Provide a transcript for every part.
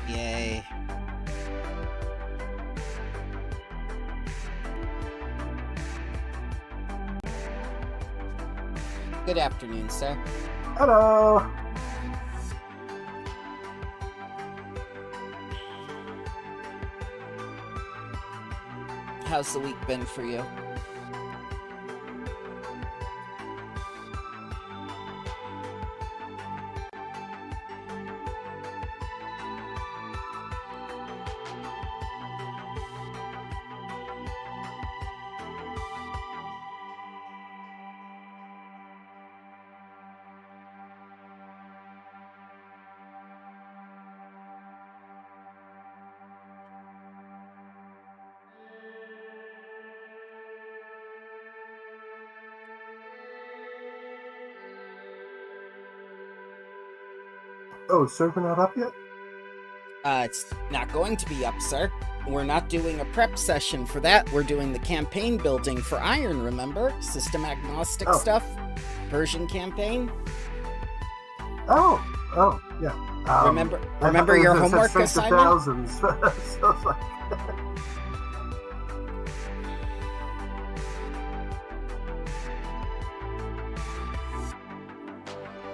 Yay. Good afternoon, sir. Hello. How's the week been for you? Oh, server not up yet? It's not going to be up, sir. We're not doing a prep session for that. We're doing the campaign building for Iron, remember? System agnostic stuff. Persian campaign. Oh, yeah. Remember your homework assignment? Thousands. So it's like...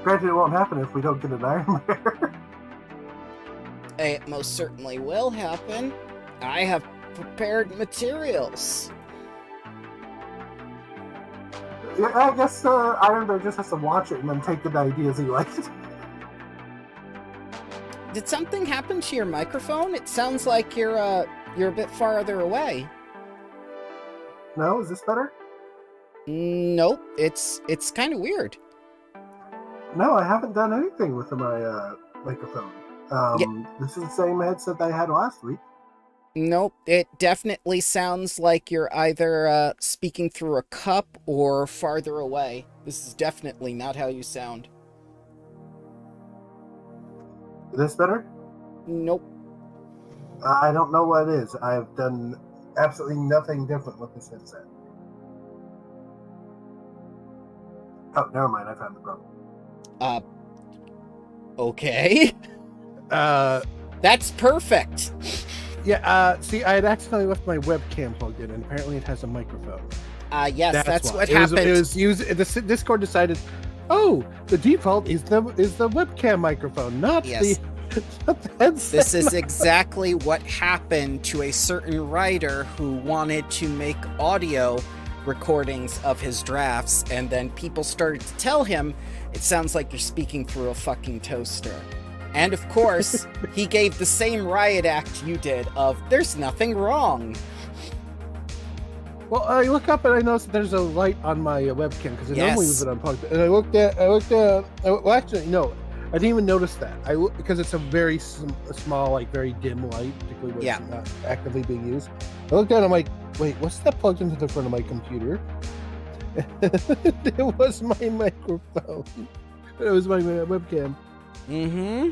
Granted, it won't happen if we don't get an Iron Bear. It most certainly will happen. I have prepared materials. Yeah, I guess Iron Bear just has to watch it and then take the ideas he likes. Did something happen to your microphone? It sounds like you're a bit farther away. No, is this better? Nope, it's kind of weird. No, I haven't done anything with my microphone. This is the same headset I had last week. Nope, it definitely sounds like you're either speaking through a cup or farther away. This is definitely not how you sound. Is this better? Nope. I don't know what it is. I've done absolutely nothing different with this headset. Oh, never mind. I found the problem. Okay. That's perfect. Yeah, see, I had accidentally left my webcam plugged in, and apparently it has a microphone. Yes, that's what it happened. It was used. The Discord decided, oh, the default is the webcam microphone, not the headset. This is exactly what happened to a certain writer who wanted to make audio recordings of his drafts, and then people started to tell him, it sounds like you're speaking through a fucking toaster. And of course, he gave the same riot act you did of, there's nothing wrong. Well, I look up and I noticed that there's a light on my webcam, because it normally was unplugged. And I looked at, well, actually, no, I didn't even notice that. Because it's a very small, like very dim light, particularly when it's not actively being used. I looked at it, I'm like, wait, what's that plugged into the front of my computer? It was my microphone. It was my webcam. Mm-hmm.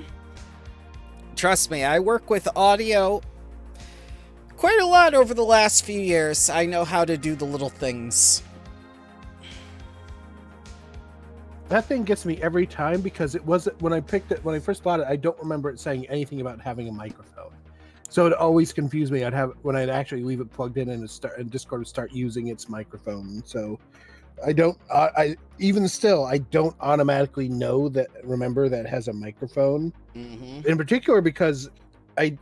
Trust me, I work with audio quite a lot over the last few years. I know how to do the little things. That thing gets me every time, because it wasn't, when I first bought it, I don't remember it saying anything about having a microphone. So it always confused me. I'd actually leave it plugged in and Discord would start using its microphone. So I don't automatically remember that it has a microphone. Mm-hmm. In particular, because I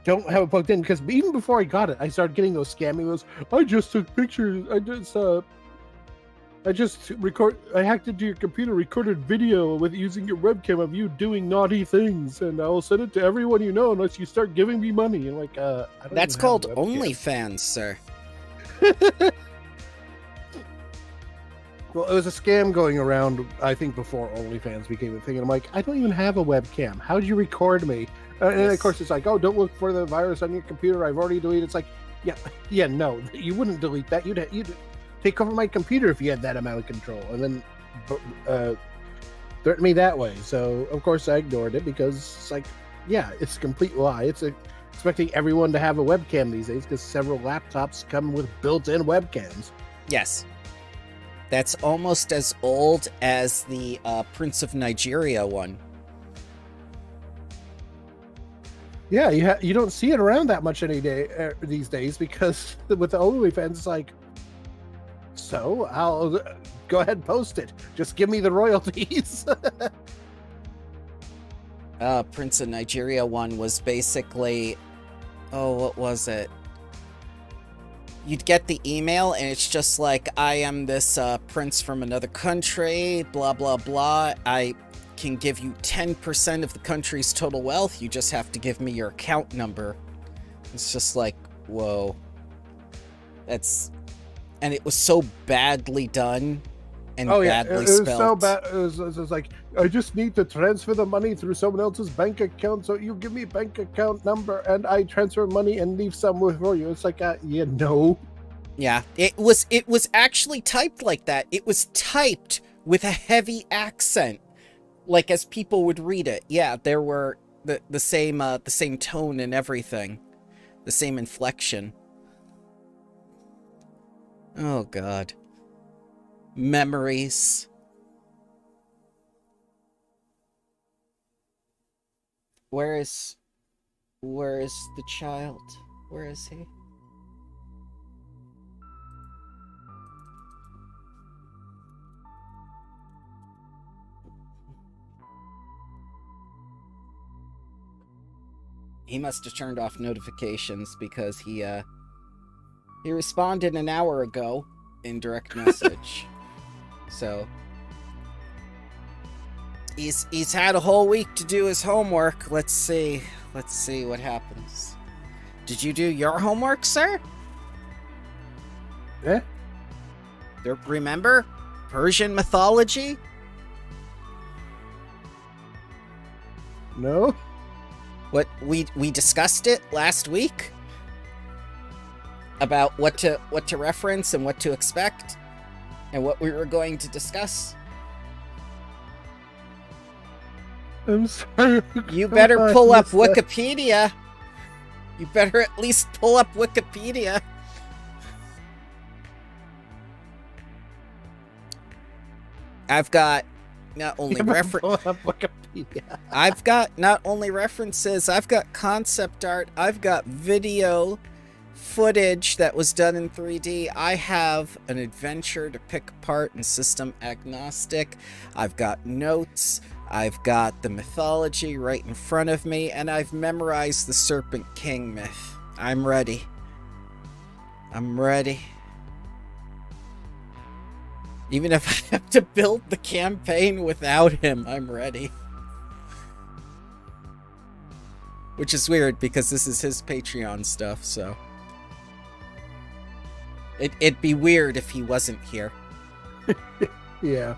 don't have it plugged in, because even before I got it, I started getting those scam emails. I just took pictures. I hacked into your computer, recorded video with using your webcam of you doing naughty things, and I will send it to everyone you know unless you start giving me money. And that's called OnlyFans, sir. Well, it was a scam going around, I think, before OnlyFans became a thing. And I'm like, I don't even have a webcam. How'd you record me? And of course, it's like, oh, don't look for the virus on your computer. I've already deleted it. It's like, yeah, no, you wouldn't delete that. You'd take over my computer if you had that amount of control. And then threaten me that way. So, of course, I ignored it, because it's like, yeah, it's a complete lie. It's expecting everyone to have a webcam these days, because several laptops come with built-in webcams. Yes. That's almost as old as the Prince of Nigeria one. Yeah, you don't see it around that much any day these days because with the OnlyFans, it's like, so I'll go ahead and post it. Just give me the royalties. Prince of Nigeria one was basically, oh, what was it? You'd get the email and it's just like, I am this prince from another country, blah, blah, blah. I can give you 10% of the country's total wealth. You just have to give me your account number. It's just like, whoa. And it was so badly done and badly it was spelled. so bad. It was like, I just need to transfer the money through someone else's bank account, so you give me bank account number and I transfer money and leave some for you. It's like, no. Yeah, it was actually typed like that. It was typed with a heavy accent, like as people would read it. Yeah, there were the same tone and everything, the same inflection. Oh God, memories. Where is the child? Where is he? He must have turned off notifications because he responded an hour ago in direct message. So he's had a whole week to do his homework. Let's see what happens. Did you do your homework, sir? Eh? Remember Persian mythology? No. What we discussed it last week about what to reference and what to expect and what we were going to discuss. I'm sorry. You better pull up Wikipedia. You better at least pull up Wikipedia. I've got not only I've got not only references, I've got concept art, I've got video footage that was done in 3D. I have an adventure to pick apart in System Agnostic. I've got notes. I've got the mythology right in front of me, and I've memorized the Serpent King myth. I'm ready. I'm ready. Even if I have to build the campaign without him, I'm ready. Which is weird because this is his Patreon stuff, so it'd be weird if he wasn't here. Yeah.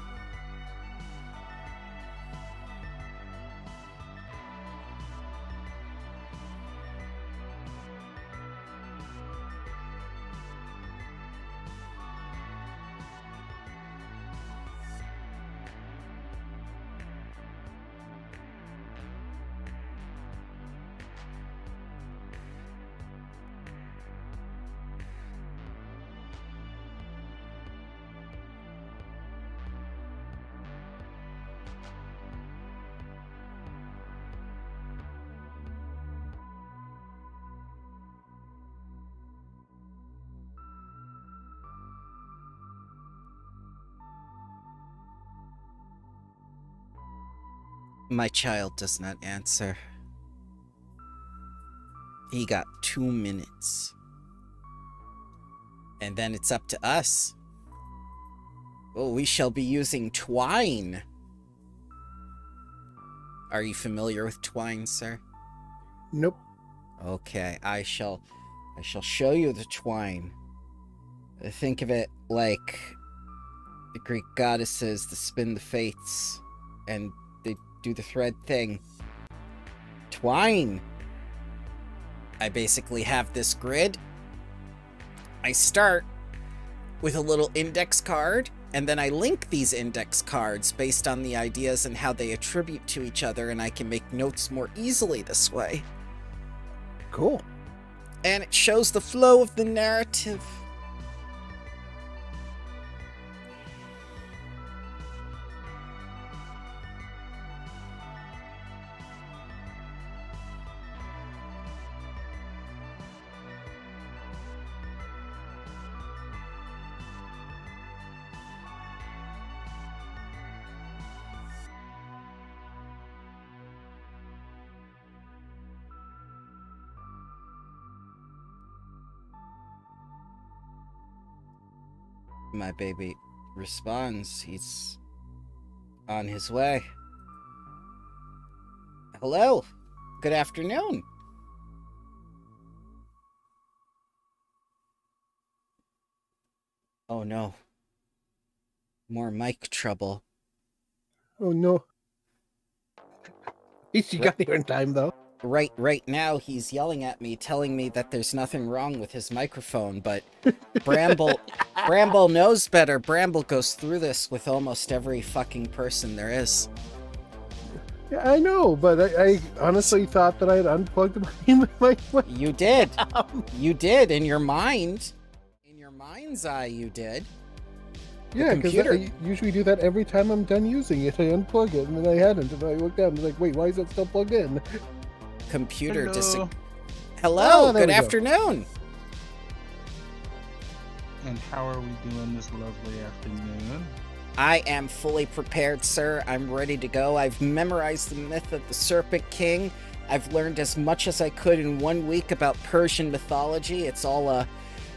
My child does not answer. He got 2 minutes. And then it's up to us. Oh, we shall be using twine. Are you familiar with twine, sir? Nope. Okay, I shall show you the twine. Think of it like the Greek goddesses that spin the fates, and they do the thread thing. Twine. I basically have this grid. I start with a little index card, and then I link these index cards based on the ideas and how they attribute to each other, and I can make notes more easily this way. Cool. And it shows the flow of the narrative. My baby responds. He's on his way. Hello. Good afternoon. Oh no. More mic trouble. Oh no. At least you got here in time, though. Right now, he's yelling at me, telling me that there's nothing wrong with his microphone, but Bramble knows better. Bramble goes through this with almost every fucking person there is. Yeah, I know, but I honestly thought that I had unplugged my mic. You did. You did, in your mind. In your mind's eye, you did. Yeah, because I usually do that every time I'm done using it. I unplug it, and then I hadn't, and I looked down and was like, wait, why is that still plugged in? Computer Hello. Hello, there good we go. afternoon. And how are we doing this lovely afternoon? I am fully prepared, sir. I'm ready to go. I've memorized the myth of the Serpent King. I've learned as much as I could in 1 week about Persian mythology. It's all a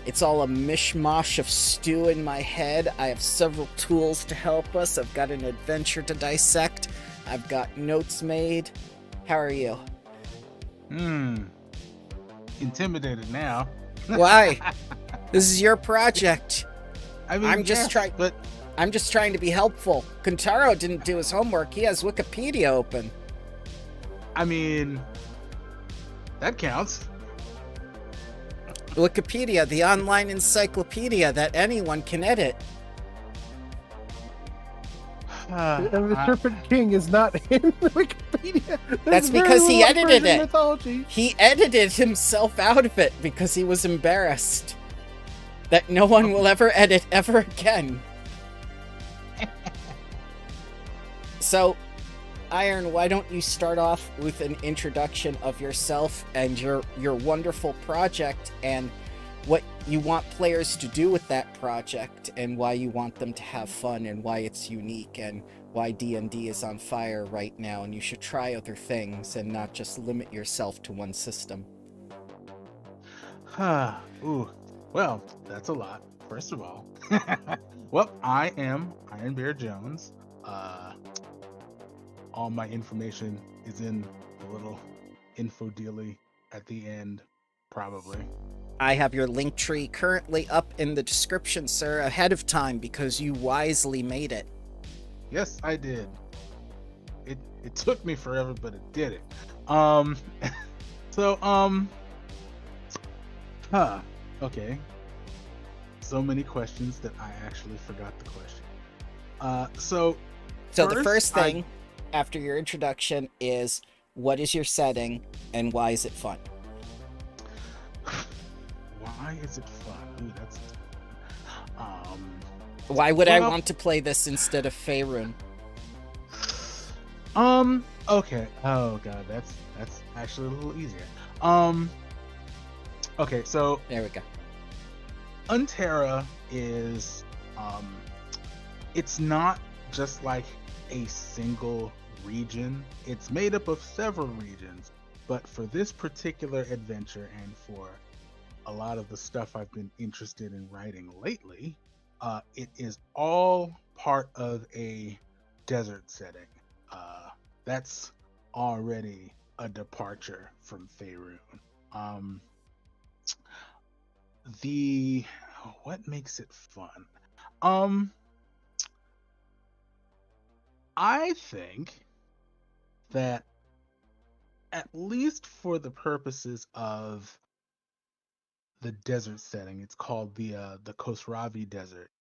mishmash of stew in my head. I have several tools to help us. I've got an adventure to dissect. I've got notes made. How are you? Intimidated now. Why? This is your project. I mean, I'm just trying to be helpful. Kentaro didn't do his homework. He has Wikipedia open. I mean, that counts. Wikipedia, the online encyclopedia that anyone can edit. And the Serpent King is not in Wikipedia. That's There's because he very little edited Persian it. mythology. He edited himself out of it because he was embarrassed that no one will ever edit ever again. So, Iron, why don't you start off with an introduction of yourself and your wonderful project and what you want players to do with that project and why you want them to have fun and why it's unique and why D&D is on fire right now and you should try other things and not just limit yourself to one system. Ooh. Well, that's a lot, first of all. Well, I am Iron Bear Jones. All my information is in the little info dealy at the end, probably. I have your link tree currently up in the description, sir, ahead of time because you wisely made it. Yes, I did. It took me forever, but it did it. Okay. So many questions that I actually forgot the question. So the first thing after your introduction is, what is your setting and why is it fun? Why is it fun? Ooh, that's why would I want to play this instead of Faerun? Okay. Oh god, that's actually a little easier. Okay, so There we go. Unterra is it's not just like a single region. It's made up of several regions, but for this particular adventure and for a lot of the stuff I've been interested in writing lately, it is all part of a desert setting. That's already a departure from Faerun. What makes it fun? I think that at least for the purposes of the desert setting, it's called the Khosravi Desert.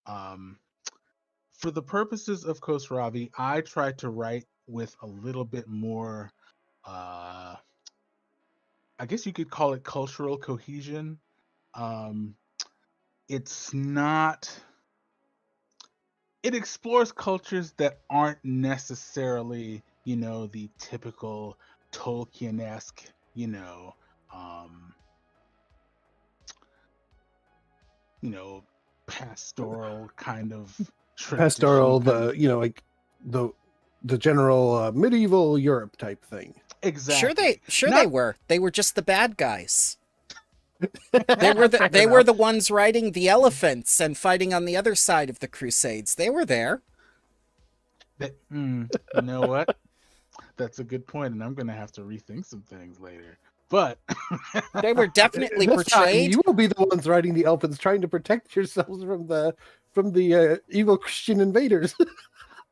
For the purposes of Khosravi, I try to write with a little bit more, I guess you could call it cultural cohesion. It's not. It explores cultures that aren't necessarily, the typical Tolkien-esque, pastoral kind of Pastoral, tradition, like the general medieval Europe type thing. exactly. They were. They were just the bad guys. They were Fair they were enough. the ones riding the elephants and fighting on the other side of the Crusades. They were there. You know what? That's a good point, and I'm gonna have to rethink some things later. But They were definitely This time, portrayed. you will be the ones riding the elephants, trying to protect yourselves from the evil Christian invaders.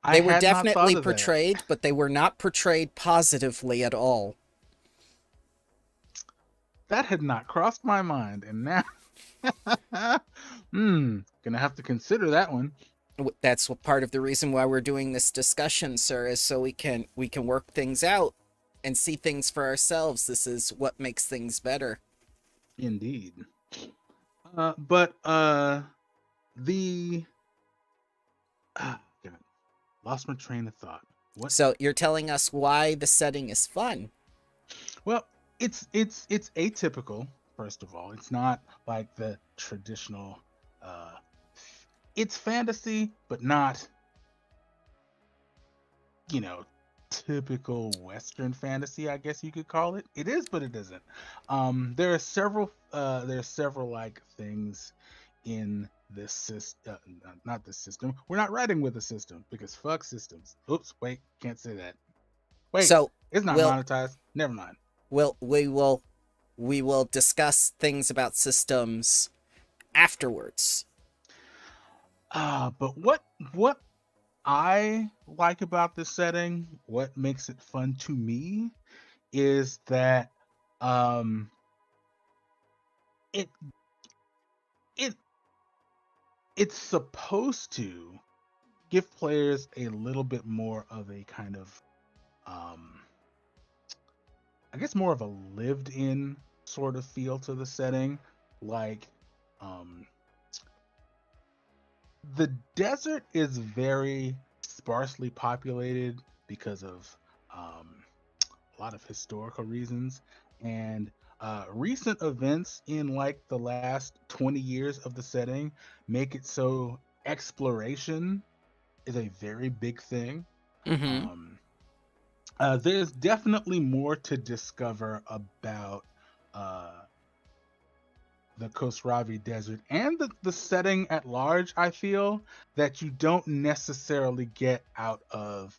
I They were had not thought definitely of that. portrayed, but they were not portrayed positively at all. That had not crossed my mind, and now, gonna have to consider that one. That's what part of the reason why we're doing this discussion, sir, is so we can work things out and see things for ourselves. This is what makes things better. Indeed. But the God, lost my train of thought. What? So you're telling us why the setting is fun. Well, it's atypical. First of all, it's not like the traditional. It's fantasy, but not, typical Western fantasy. I guess you could call it. It is, but it isn't. There are several like things in this system. Not this system. We're not writing with a system because fuck systems. Oops, wait, can't say that. Wait, So it's not monetized. Never mind. we will discuss things about systems afterwards. But what I like about this setting, what makes it fun to me, is that it it it's supposed to give players a little bit more of a kind of I guess more of a lived in sort of feel to the setting. Like the desert is very sparsely populated because of a lot of historical reasons, and recent events in like the last 20 years of the setting make it so exploration is a very big thing. Mm-hmm. There's definitely more to discover about the Khosravi Desert and the setting at large, I feel, that you don't necessarily get out of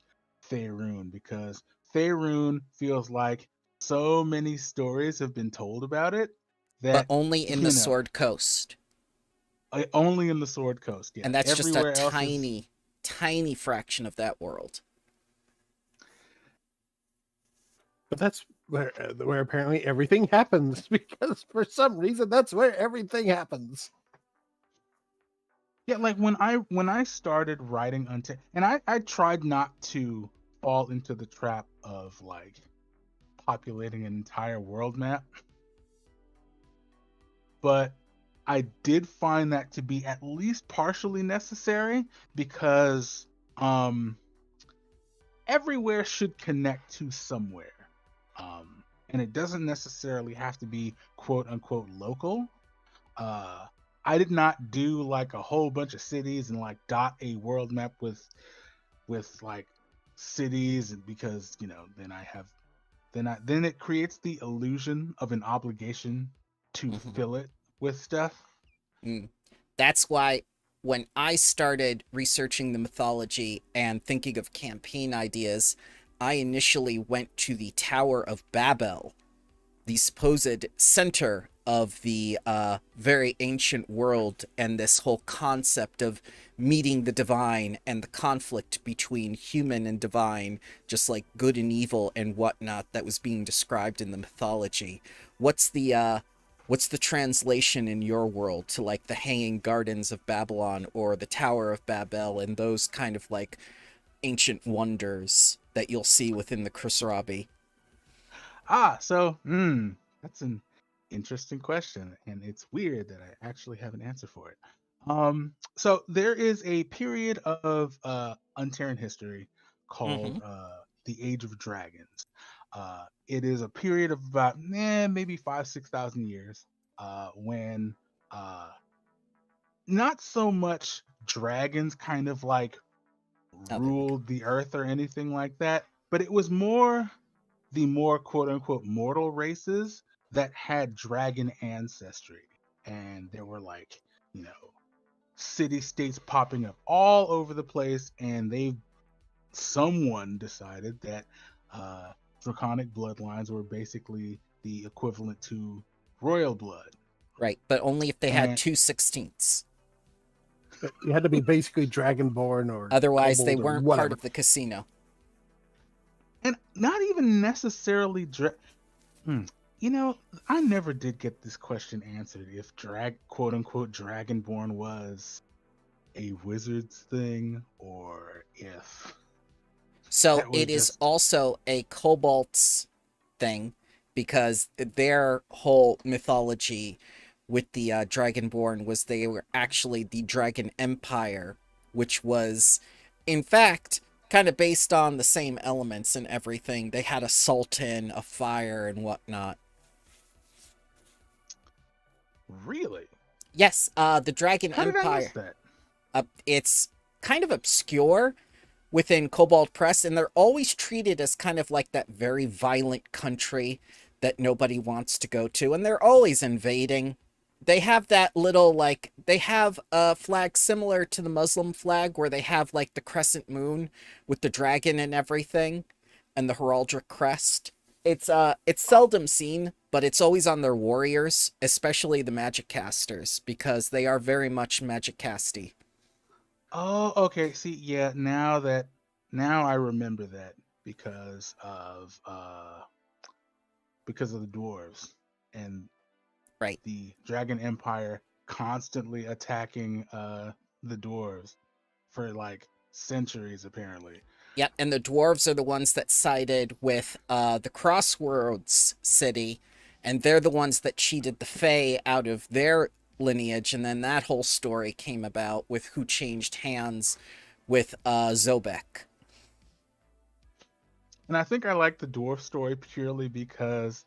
Faerun, because Faerun feels like so many stories have been told about it But that, only in the Sword Coast. only in the Sword Coast, yeah. And that's Everywhere just a else is... tiny fraction of that world. But that's where apparently everything happens, because for some reason that's where everything happens. Yeah, like when I started writing Untamed, and I tried not to fall into the trap of like populating an entire world map, but I did find that to be at least partially necessary, because everywhere should connect to somewhere. And it doesn't necessarily have to be quote unquote local. I did not do like a whole bunch of cities and like dot a world map with like cities, because then it creates the illusion of an obligation to fill it with stuff. That's why when I started researching the mythology and thinking of campaign ideas, I initially went to the Tower of Babel, the supposed center of the very ancient world, and this whole concept of meeting the divine and the conflict between human and divine, just like good and evil and whatnot, that was being described in the mythology. What's the translation in your world to like the Hanging Gardens of Babylon or the Tower of Babel and those kind of like ancient wonders that you'll see within the Khosrabi? So that's an interesting question, and it's weird that I actually have an answer for it. So there is a period of Unterran history called the Age of Dragons. It is a period of about maybe 5,000-6,000 years, when not so much dragons kind of like ruled the earth or anything like that, but it was more the more quote unquote mortal races that had dragon ancestry, and there were like, you know, city states popping up all over the place, and someone decided that draconic bloodlines were basically the equivalent to royal blood. Right, but only if they had And 2/16. You had to be basically dragonborn or Otherwise, they kobold or weren't part whatever. of the casino. and not even necessarily you know, I never did get this question answered if quote unquote dragonborn was a wizard's thing, or if So that was it is just also a kobolds thing because their whole mythology with the Dragonborn was they were actually the Dragon Empire, which was, in fact, kind of based on the same elements and everything. They had a sultan, a fire, and whatnot. really. Yes, the Dragon How did I miss Empire. that? It's kind of obscure within Cobalt Press, and they're always treated as kind of like that very violent country that nobody wants to go to, and they're always invading. They have that little, like, they have a flag similar to the Muslim flag where they have, like, the crescent moon with the dragon and everything, and the heraldic crest. It's seldom seen, but it's always on their warriors, especially the magic casters, because they are very much magic casty. Oh, okay. See, yeah, now I remember that because of the dwarves and Right. the Dragon Empire constantly attacking the dwarves for like centuries apparently. Yep, and the dwarves are the ones that sided with the Crossroads city, and they're the ones that cheated the Fae out of their lineage, and then that whole story came about with who changed hands with Zobek. And I think I like the dwarf story purely because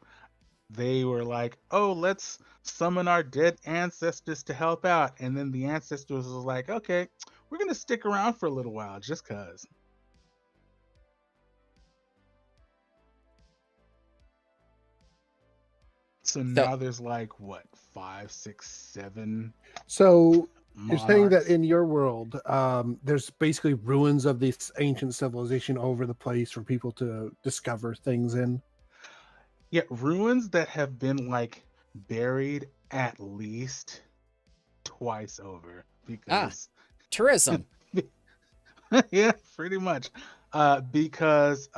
they were like, "Oh, let's summon our dead ancestors to help out." And then the ancestors was like, "Okay, we're going to stick around for a little while just cuz." So So, now there's like what, 5, 6, 7 So you're saying that monarchs. in your world, there's basically ruins of this ancient civilization all over the place for people to discover things in. Yeah, ruins that have been like buried at least twice over ah, because tourism. yeah, pretty much. Because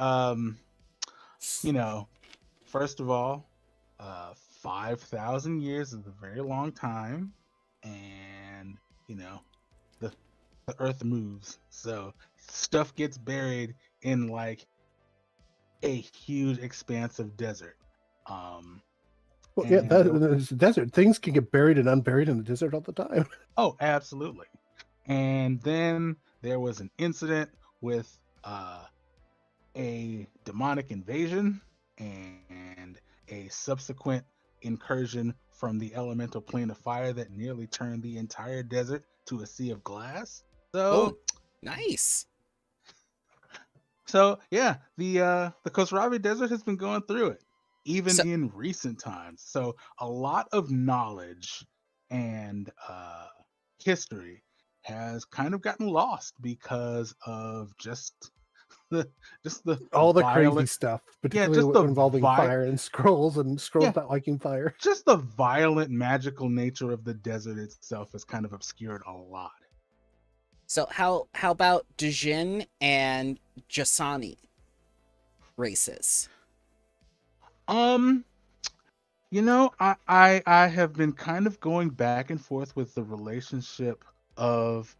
you know, first of all, 5,000 years is a very long time, and you know, the the earth moves. So stuff gets buried in like a huge expanse of desert. Um Well, yeah, and there, it's the desert. Things can get buried and unburied in the desert all the time. oh, absolutely. And then there was an incident with a demonic invasion and a subsequent incursion from the elemental plane of fire that nearly turned the entire desert to a sea of glass. Oh, So nice. yeah, the Kohlrabi Desert has been going through it, even So, in recent times. So a lot of knowledge and history has kind of gotten lost because of the just the All the crazy violent, stuff, yeah, just particularly involving fire and scrolls yeah, not liking fire. just the violent magical nature of the desert itself has kind of obscured a lot. so how about Djinn and Jasani races? Um, You know, I have been kind of going back and forth with the relationship of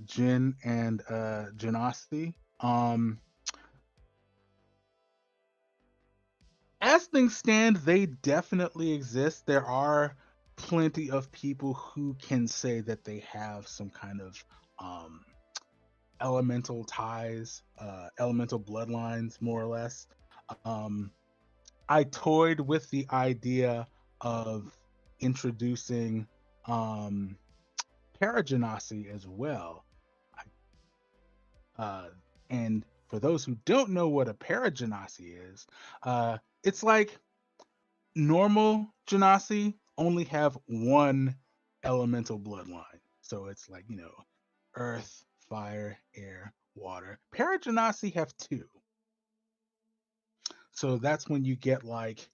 Jin and Janasti. As things stand, they definitely exist. There are plenty of people who can say that they have some kind of um elemental ties, elemental bloodlines, more or less. Um, I toyed with the idea of introducing um, Paragenasi as well. Uh, and for those who don't know what a Paragenasi is, it's like normal Genasi only have one elemental bloodline. So it's like, earth, fire, air, water. Paragenasi have two. So that's when you get like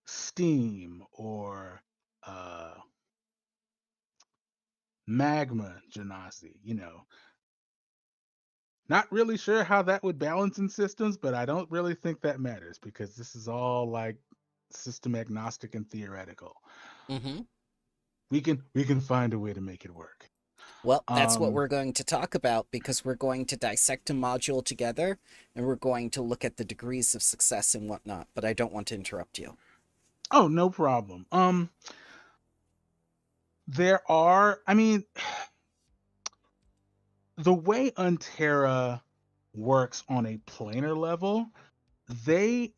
steam or magma Genasi. Not really sure how that would balance in systems, but I don't really think that matters because this is all like system agnostic and theoretical. Mm-hmm. We can find a way to make it work. Well, that's what Um we're going to talk about because we're going to dissect a module together and we're going to look at the degrees of success and whatnot, but I don't want to interrupt you. oh, no problem. There are, I mean, the way Unterra works on a planar level, the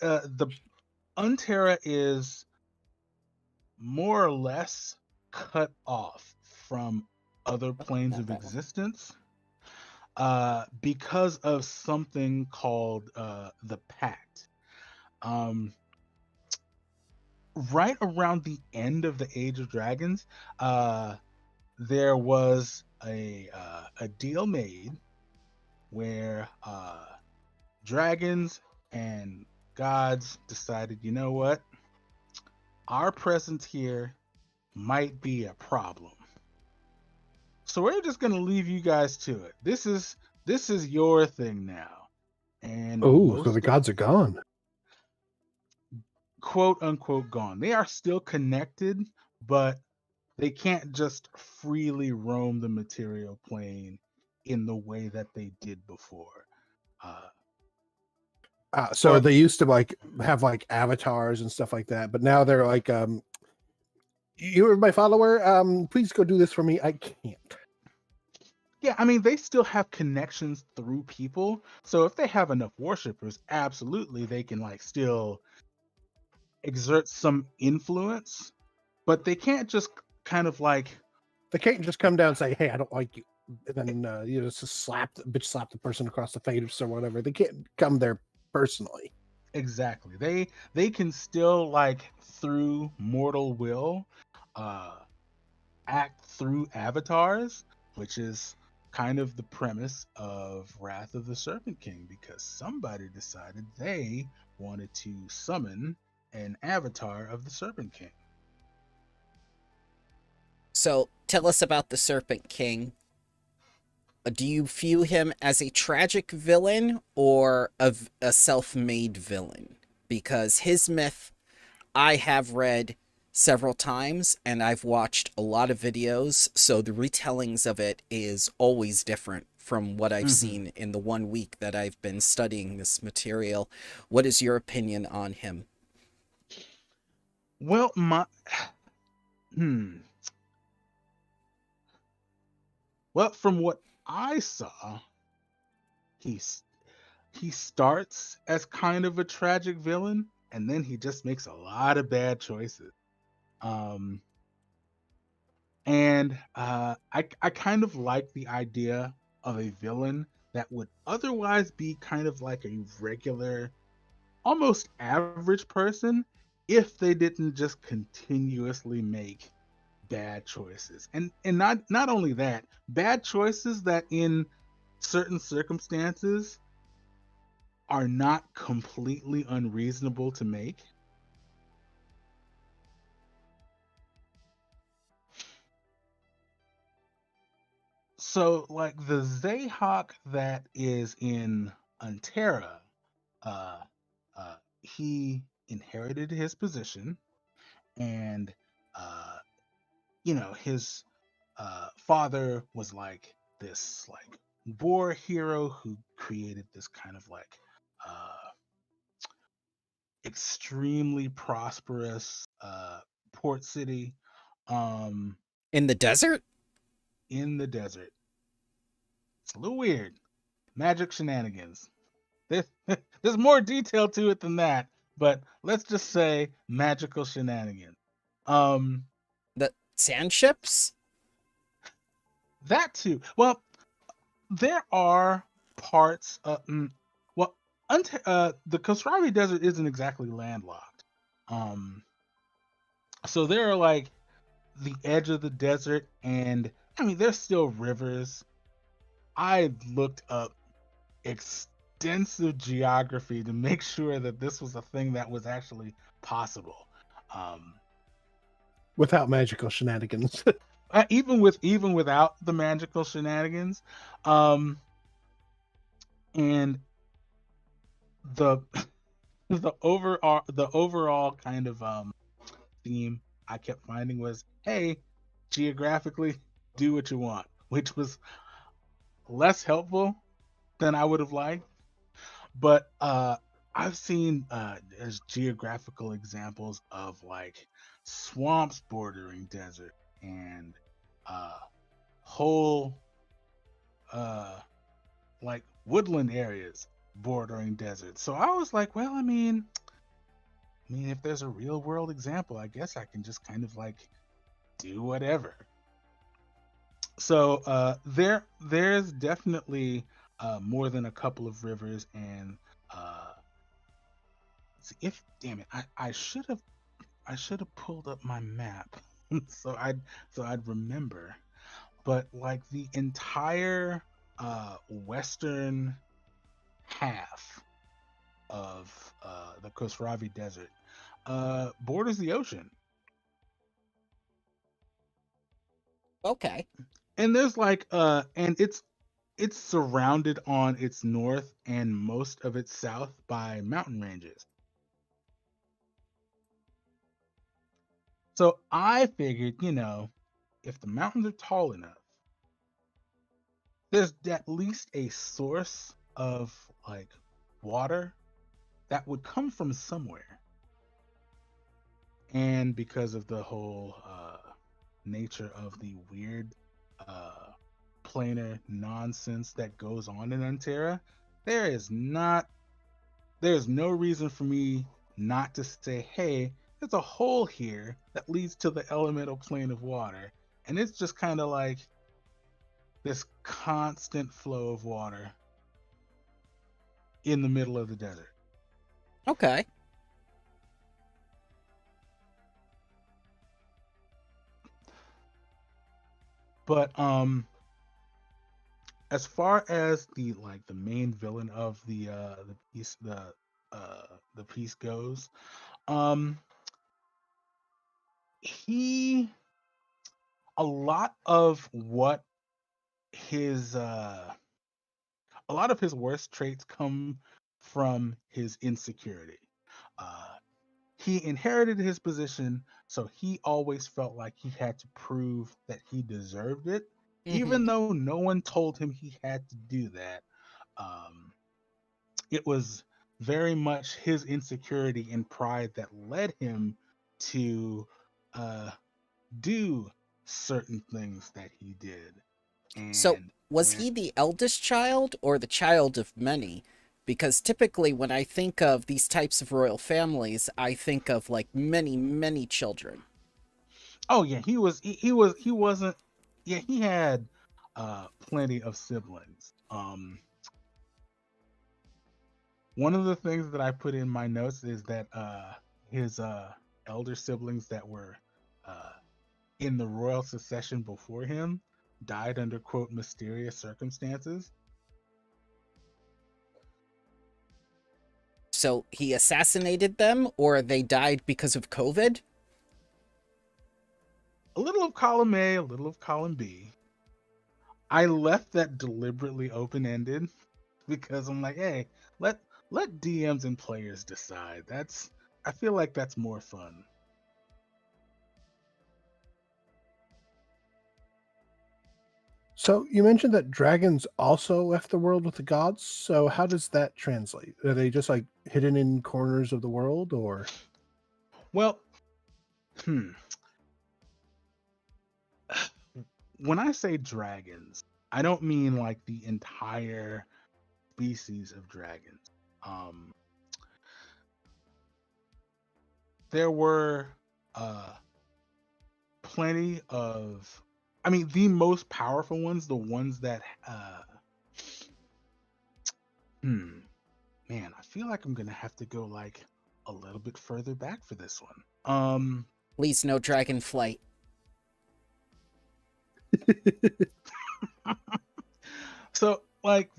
Unterra is more or less cut off from other planes Not of that one. existence because of something called the Pact. Um, right around the end of the Age of Dragons, there was a deal made where dragons and gods decided, you know what, our presence here might be a problem. So we're just gonna leave you guys to it. This is your thing now. And Oh, so the most of gods are gone. quote unquote gone. They are still connected, but they can't just freely roam the material plane in the way that they did before. So Or they used to like have like avatars and stuff like that, but now they're like, you're my follower. Please go do this for me. I can't. yeah, I mean, they still have connections through people. So if they have enough worshippers, absolutely, they can like still exert some influence, but they can't just kind of like They can't just come down and say, "Hey, I don't like you," and then just slap the person across the face or whatever. They can't come there personally. exactly. They can still like through mortal will uh act through avatars, which is kind of the premise of Wrath of the Serpent King, because somebody decided they wanted to summon an avatar of the Serpent King. So tell us about the Serpent King. Do you view him as a tragic villain or a self-made villain? Because his myth I have read several times and I've watched a lot of videos, so the retellings of it is always different from what I've seen in the 1 week that I've been studying this material. What is your opinion on him? Well, my hmm. Well, from what I saw, he's he starts as kind of a tragic villain, and then he just makes a lot of bad choices. Um, and I kind of like the idea of a villain that would otherwise be kind of like a regular, almost average person if they didn't just continuously make bad choices. And not only that, bad choices that in certain circumstances are not completely unreasonable to make. So like the Zayhawk that is in Unterra, uh, he inherited his position, and uh, his father was like this like war hero who created this kind of like uh, extremely prosperous port city um, In the desert? in the desert. It's a little weird. Magic shenanigans. There's, there's more detail to it than that, but let's just say magical shenanigans. Um, The sand ships? that too. Well, there are parts. Well, the Kostrami Desert isn't exactly landlocked. Um, so they're like the edge of the desert, and I mean, there's still rivers. I looked up extensive geography to make sure that this was a thing that was actually possible. Um, Without magical shenanigans. even without the magical shenanigans, um, and the the overall kind of theme I kept finding was, hey, geographically, do what you want, which was less helpful than I would have liked. But I've seen as geographical examples of like swamps bordering desert and uh, whole uh, like woodland areas bordering desert. So I was like, well, I mean, if there's a real world example, I guess I can just kind of like do whatever. So there's definitely more than a couple of rivers, and uh, if damn it, I should have pulled up my map so I'd remember. But like the entire western half of the Khosravi Desert borders the ocean. Okay. And there's like and it's surrounded on its north and most of its south by mountain ranges. So I figured, if the mountains are tall enough, there's at least a source of like water that would come from somewhere. And because of the whole nature of the weird uh, planar nonsense that goes on in Unterra, there is not there's no reason for me not to say, hey, there's a hole here that leads to the elemental plane of water, and it's just kind of like this constant flow of water in the middle of the desert. Okay. But as far as the main villain of the piece goes, um he a lot of what his a lot of his worst traits come from his insecurity. Uh, he inherited his position, so he always felt like he had to prove that he deserved it, Mm-hmm. even though no one told him he had to do that. Um, it was very much his insecurity and pride that led him to uh, do certain things that he did. So, And was when he the eldest child or the child of many? Because typically, when I think of these types of royal families, I think of like many, many children. Oh yeah, he wasn't yeah, he had plenty of siblings. One of the things that I put in my notes is that his elder siblings that were uh in the royal succession before him died under quote mysterious circumstances. So, he assassinated them or they died because of COVID? A little of column A, a little of column B. I left that deliberately open ended because I'm like, hey, let let DMs and players decide. I feel like that's more fun. So you mentioned that dragons also left the world with the gods. So how does that translate? Are they just like hidden in corners of the world, or Well, hmm. When I say dragons, I don't mean like the entire species of dragons. Um, there were uh plenty of I mean the most powerful ones, the ones that hmm man, I feel like I'm gonna have to go like a little bit further back for this one. Please, no dragon flight. So, like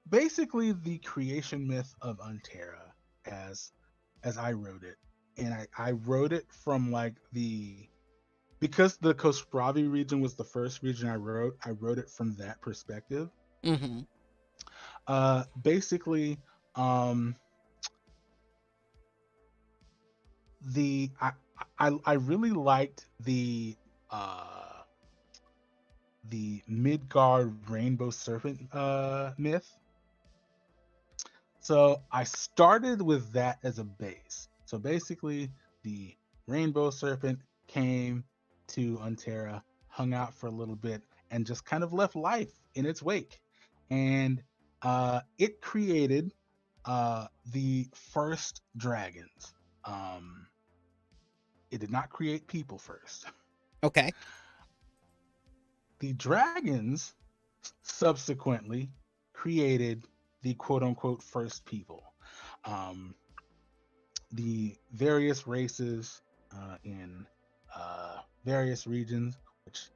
basically the creation myth of Unterra, as I wrote it, and I wrote it from like because the Kostravi region was the first region I wrote it from that perspective. Mm-hmm. Basically, I really liked the Midgard rainbow serpent myth. So I started with that as a base. So basically, the rainbow serpent came to Unterra, hung out for a little bit, and just kind of left life in its wake. And it created the first dragons. It did not create people first. Okay. The dragons subsequently created the quote unquote first people. The various races in various regions, which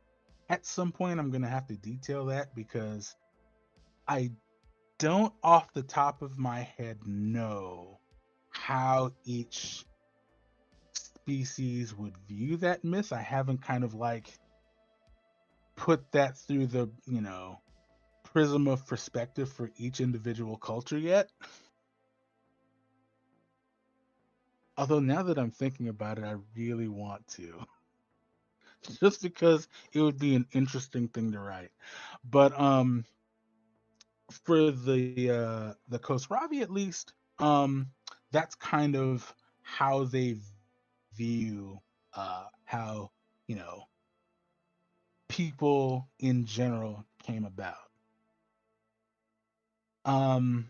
at some point I'm going to have to detail that because I don't off the top of my head know how each species would view that myth. I haven't kind of like put that through the, prism of perspective for each individual culture yet. Although now that I'm thinking about it, I really want to. Just because it would be an interesting thing to write. But for the Kostravi at least, that's kind of how they view how, people in general came about. I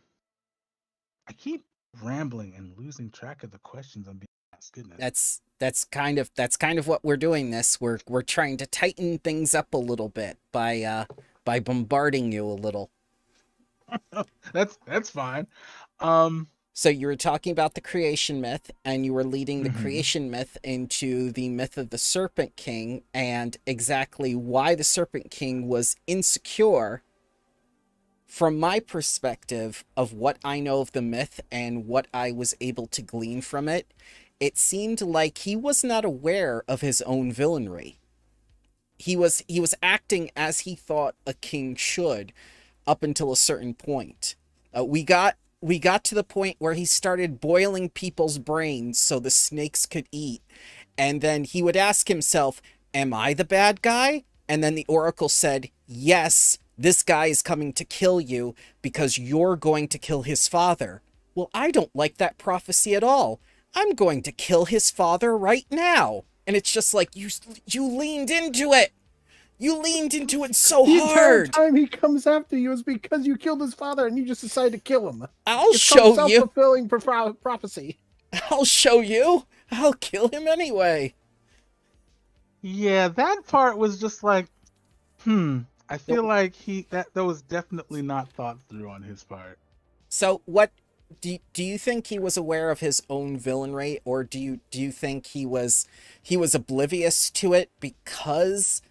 keep rambling and losing track of the questions I'm being asked. Goodness. That's kind of what we're doing this. We're trying to tighten things up a little bit by bombarding you a little. That's fine. So you were talking about the creation myth, and you were leading the creation myth into the myth of the Serpent King, and exactly why the Serpent King was insecure. From my perspective of what I know of the myth and what I was able to glean from it, it seemed like he was not aware of his own villainy. He was acting as he thought a king should up until a certain point. We got to the point where he started boiling people's brains so the snakes could eat. And then he would ask himself, am I the bad guy? And then the oracle said, yes, this guy is coming to kill you because you're going to kill his father. Well, I don't like that prophecy at all. I'm going to kill his father right now. And it's just like, you leaned into it. You leaned into it so the hard. Entire time he comes after you is because you killed his father and you just decided to kill him. It's show you. Self-fulfilling prophecy. I'll show you. I'll kill him anyway. Yeah, that part was just like, I feel like that was definitely not thought through on his part. So what do you think he was aware of his own villainy, or do you think he was oblivious to it because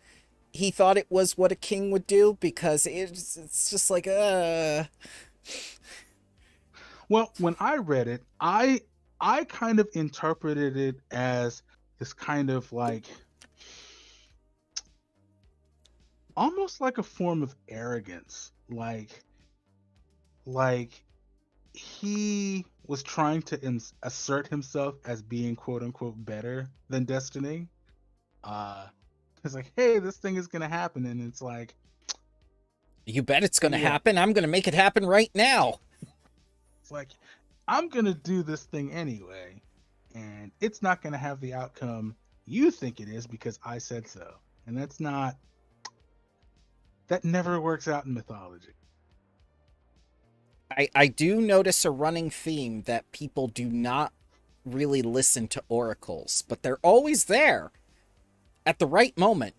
he thought it was what a king would do? Because it's just like Well, when I read it, I kind of interpreted it as this kind of like almost like a form of arrogance, like he was trying to assert himself as being quote unquote better than Destiny. It's like, hey, this thing is gonna happen, and it's like, you bet it's gonna happen. I'm gonna make it happen right now. It's like, I'm gonna do this thing anyway, and it's not gonna have the outcome you think it is because I said so. And that never works out in mythology. I do notice a running theme that people do not really listen to oracles, but they're always there at the right moment.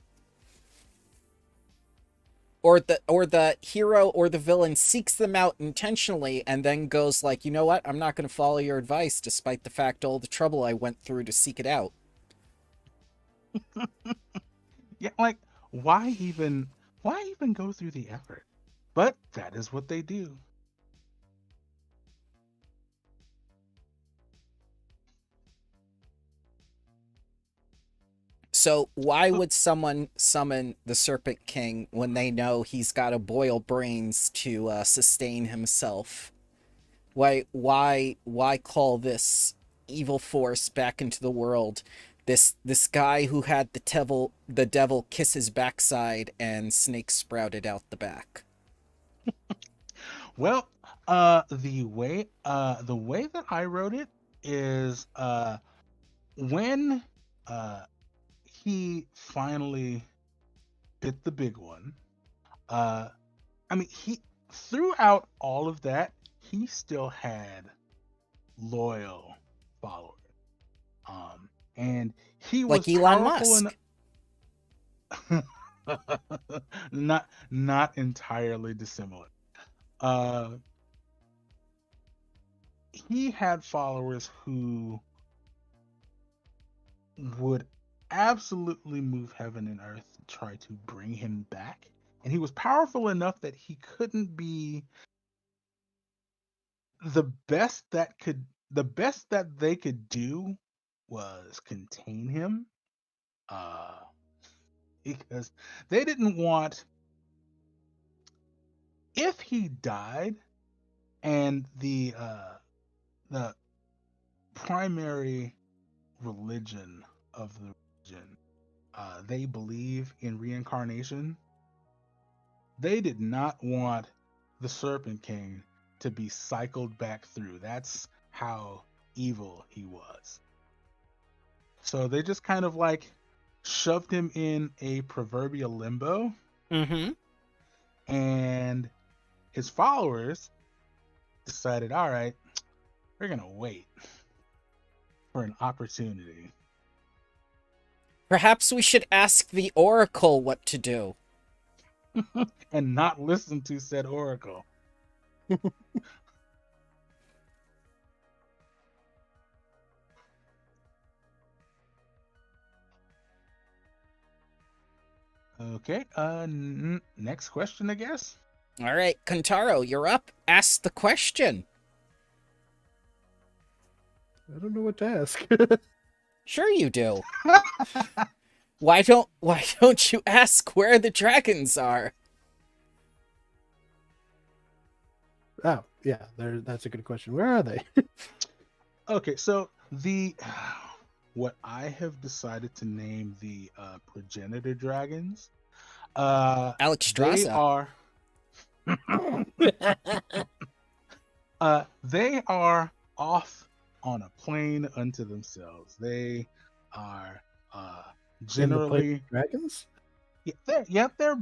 or the hero or the villain seeks them out intentionally and then goes like, you know what, I'm not going to follow your advice despite the fact all the trouble I went through to seek it out. Yeah, like why even go through the effort? But that is what they do. So why So, would someone summon the Serpent King when they know he's got to boil brains to sustain himself? Why call this evil force back into the world? This guy who had the devil kiss his backside and snakes sprouted out the back. well, the way that I wrote it is when he finally bit the big one. Uh, I mean, he throughout all of that, he still had loyal followers. And he Like was Elon powerful Musk. enough. Not entirely dissimilar. Uh, he had followers who would absolutely move heaven and earth to try to bring him back. And he was powerful enough that he couldn't be the best that they could do was contain him. Uh because they didn't want, if he died and the primary religion of the religion, they believe in reincarnation. They did not want the Serpent King to be cycled back through. That's how evil he was. So they just kind of like shoved him in a proverbial limbo, Mm-hmm. and his followers decided, all right, we're going to wait for an opportunity. Perhaps we should ask the Oracle what to do. And not listen to said oracle. Okay, next question, I guess. All right, Kantaro, you're up. Ask the question. I don't know what to ask. Sure you do. Why don't you ask where the dragons are? Oh, yeah, that's a good question. Where are they? Okay, so what I have decided to name the progenitor dragons, Alex they Straza. are they are off on a plane unto themselves. They are In the play generally, dragons? they're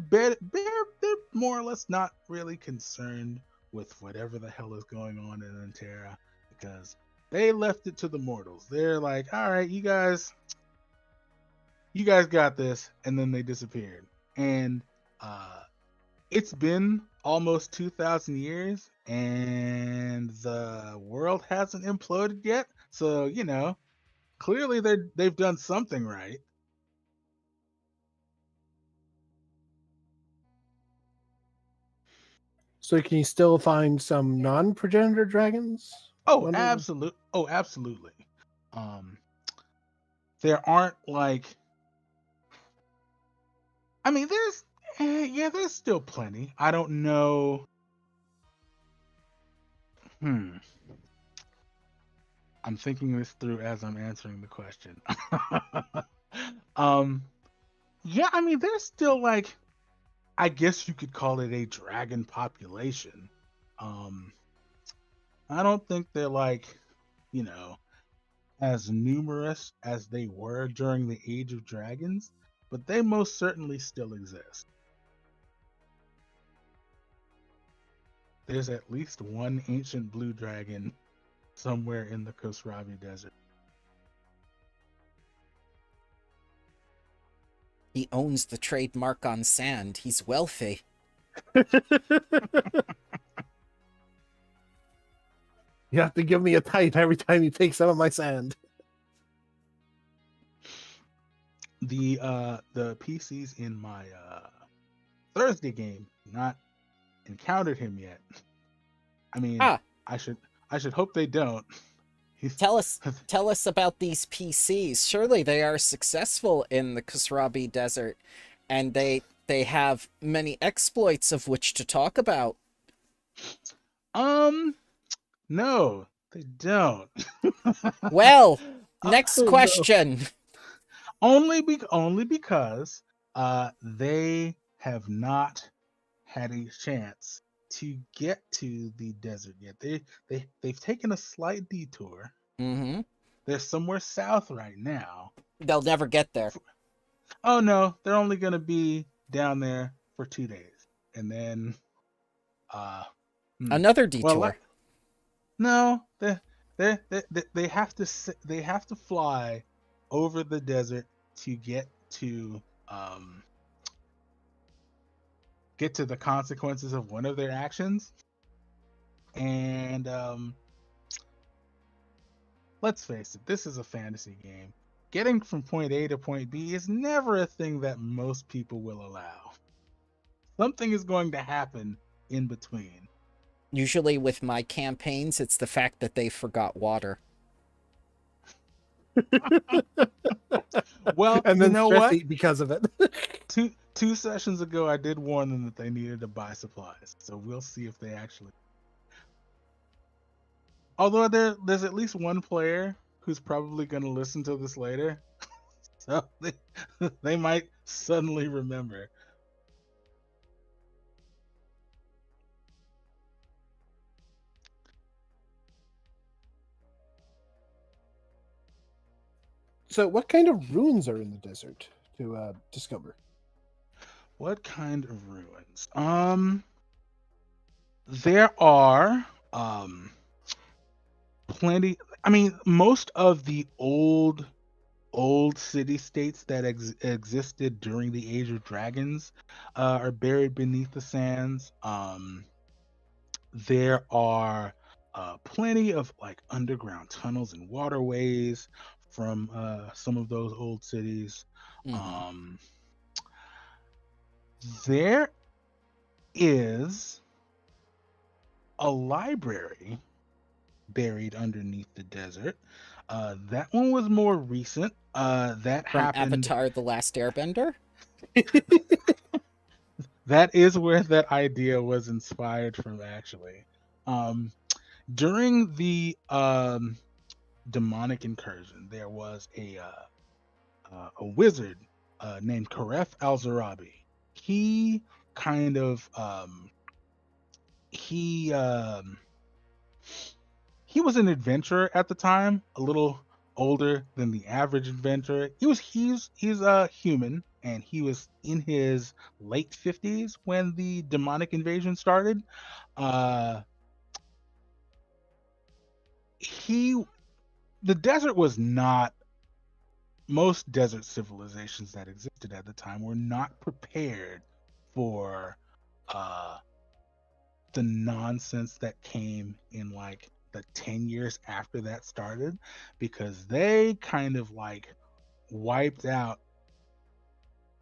more or less not really concerned with whatever the hell is going on in Antera, because they left it to the mortals. They're like, all right, you guys got this, and then they disappeared. And it's been almost 2,000 years, and the world hasn't imploded yet. So clearly they've done something right. So can you still find some non-progenitor dragons? Oh, absolutely. Um, there aren't like, I mean, there's still plenty. I don't know. I'm thinking this through as I'm answering the question. um, yeah, I mean, there's still like, I guess you could call it a dragon population. Um, I don't think they're like, you know, as numerous as they were during the Age of Dragons, but they most certainly still exist. There's at least one ancient blue dragon somewhere in the Khosravi Desert. He owns the trademark on sand. He's wealthy. You have to give me a tithe every time you take some of my sand. The PCs in my Thursday game not encountered him yet. I mean, Ah. I should hope they don't. Tell us about these PCs. Surely they are successful in the Khosrabi Desert, and they have many exploits of which to talk about. No, they don't. Well, next Oh, no. question. Only because they have not had a chance to get to the desert yet. They've taken a slight detour. Mm-hmm. They're somewhere south right now. They'll never get there. Oh no, they're only gonna be down there for 2 days, and then Another detour. well, no, they have to fly over the desert to get to the consequences of one of their actions. And let's face it, this is a fantasy game. Getting from point A to point B is never a thing that most people will allow. Something is going to happen in between. Usually with my campaigns, it's the fact that they forgot water. Well, And then you know what? because of it. Two sessions ago, I did warn them that they needed to buy supplies. So we'll see if they actually. Although there's at least one player who's probably going to listen to this later, so they might suddenly remember. So, what kind of ruins are in the desert to discover? What kind of ruins? There are plenty. I mean, most of the old city states that existed during the Age of Dragons are buried beneath the sands. There are plenty of like underground tunnels and waterways from some of those old cities. Mm-hmm. There is a library buried underneath the desert. That one was more recent. That From happened. Avatar: The Last Airbender? That is where that idea was inspired from, actually. During the demonic incursion, there was a wizard named Karef Al-Zarabi. He kind of he was an adventurer at the time, a little older than the average adventurer. He's human, and he was in his late 50s when the demonic invasion started. The desert was not. Most desert civilizations that existed at the time were not prepared for the nonsense that came in like the 10 years after that started, because they kind of like wiped out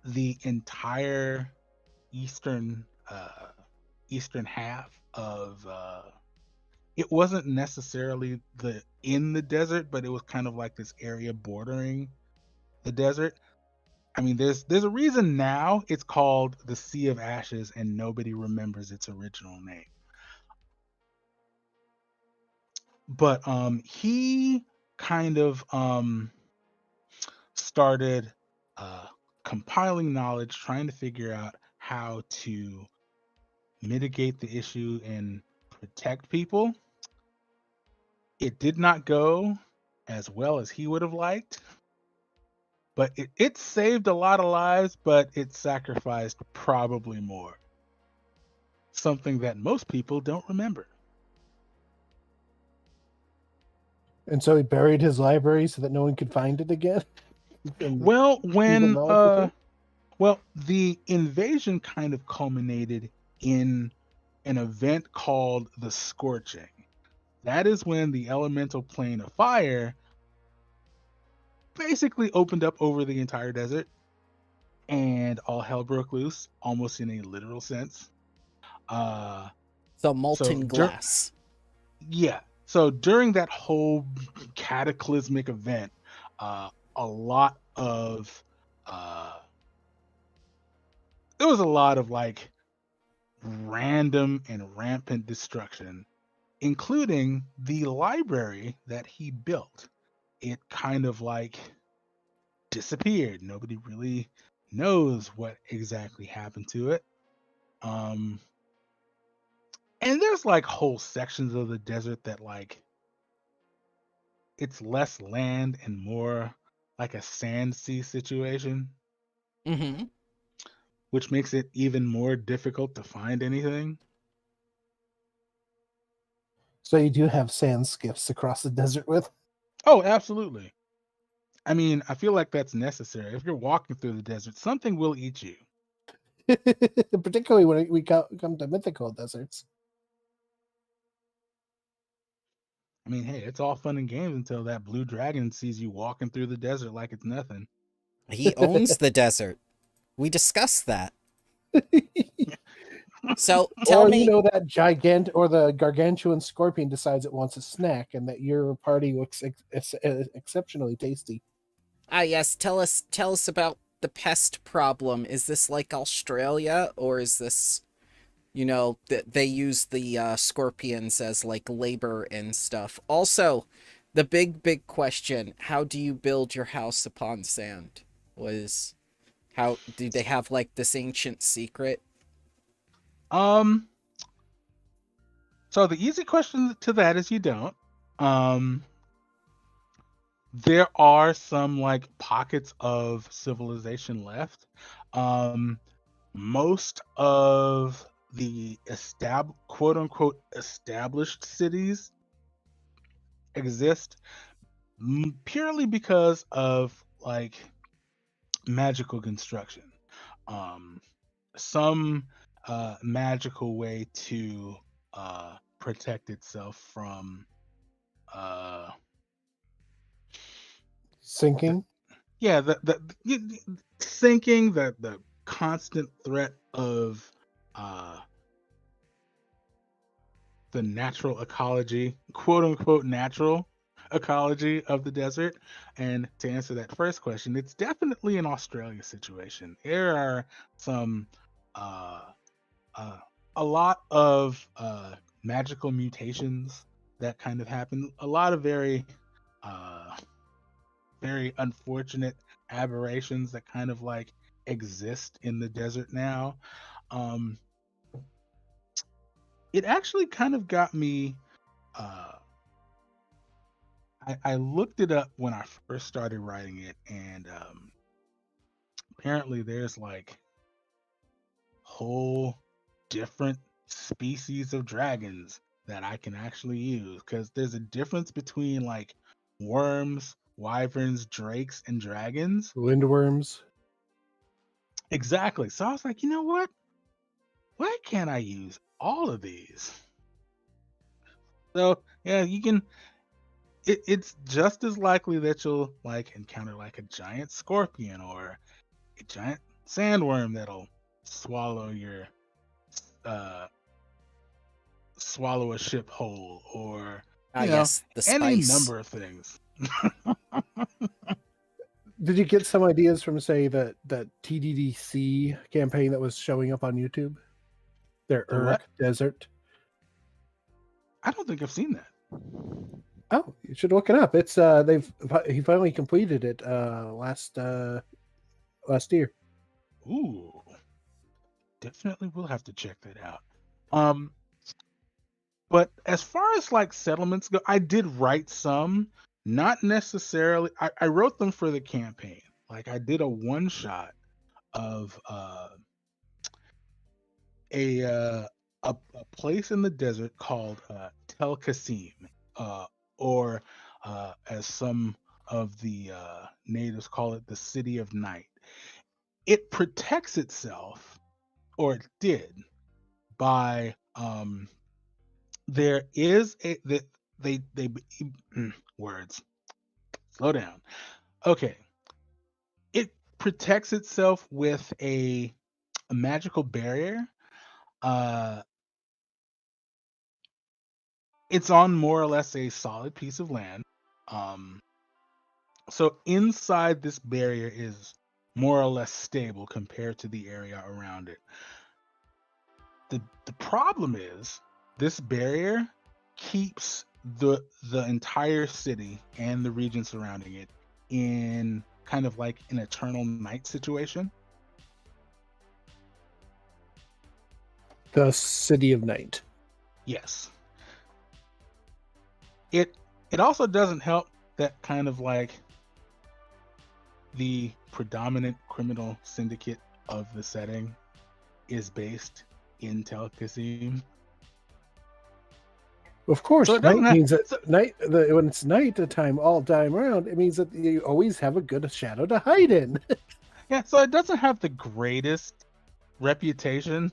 the entire eastern half of it wasn't necessarily in the desert, but it was kind of like this area bordering the desert. I mean, there's a reason now it's called the Sea of Ashes, and nobody remembers its original name. But he kind of started compiling knowledge, trying to figure out how to mitigate the issue and protect people. It did not go as well as he would have liked. But it saved a lot of lives, but it sacrificed probably more. Something that most people don't remember. And so he buried his library so that no one could find it again? Well, the invasion kind of culminated in an event called the Scorching. That is when the elemental plane of fire basically opened up over the entire desert and all hell broke loose, almost in a literal sense. Uh, So so molten dur- glass. yeah, so during that whole cataclysmic event, a lot of there was a lot of like random and rampant destruction, including the library that he built. It kind of like disappeared. Nobody really knows what exactly happened to it. Um, and there's like whole sections of the desert that like it's less land and more like a sand sea situation, Mm-hmm. which makes it even more difficult to find anything. So you do have sand skiffs across the desert with. Oh, absolutely. I mean, I feel like that's necessary. If you're walking through the desert, something will eat you. Particularly when we come to mythical deserts. I mean, hey, it's all fun and games until that blue dragon sees you walking through the desert like it's nothing. He owns the desert. We discussed that. So tell Or me, that gigant or the gargantuan scorpion decides it wants a snack, and that your party looks exceptionally tasty. yes, tell us about the pest problem. Is this like Australia, or is this, they use the scorpions as like labor and stuff? Also, the big question: how do you build your house upon sand? How do they have like this ancient secret? Um, so the easy question to that is you don't. Um, there are some like pockets of civilization left. Um, most of the quote unquote established cities exist purely because of like magical construction. Um, some magical way to protect itself from uh, the Sinking. yeah the sinking, the constant threat of uh, the natural ecology, quote unquote natural ecology of the desert. And to answer that first question, it's definitely an Australia situation. There are some uh, uh, a lot of magical mutations that kind of happen. A lot of uh, very unfortunate aberrations that kind of like exist in the desert now. Um, it actually kind of got me. Uh, I looked it up when I first started writing it, and apparently there's like whole different species of dragons that I can actually use, because there's a difference between like worms, wyverns, drakes, and dragons. Lindworms. Exactly. So I was like, you know what? Why can't I use all of these? So yeah, you can. It's just as likely that you'll like encounter like a giant scorpion or a giant sandworm that'll swallow your uh swallow a ship whole, or Ah, you know yes, the any spice. number of things. Did you get some ideas from, say, that TDDC campaign that was showing up on YouTube? Their The what? Uruk Desert. I don't think I've seen that. Oh, you should look it up. It's he finally completed it last year. Ooh, definitely will have to check that out. um but as far as like settlements go, I did write some. Not necessarily, I wrote them for the campaign. Like I did a one shot of a a place in the desert called Tel Qasim, uh, or as some of the natives call it, the City of Night. It protects itself, or it did, by there is a that they words. Slow down. Okay. It protects itself with a magical barrier. Uh it's on more or less a solid piece of land. Um so inside this barrier is more or less stable compared to the area around it. The problem is this barrier keeps the entire city and the region surrounding it in kind of like an eternal night situation. The City of Night. Yes. It also doesn't help that kind of like the predominant criminal syndicate of the setting is based in Tel Qasim. Of course, So it night doesn't have- means that so- when it's night the time all time around, it means that you always have a good shadow to hide in. Yeah, so it doesn't have the greatest reputation.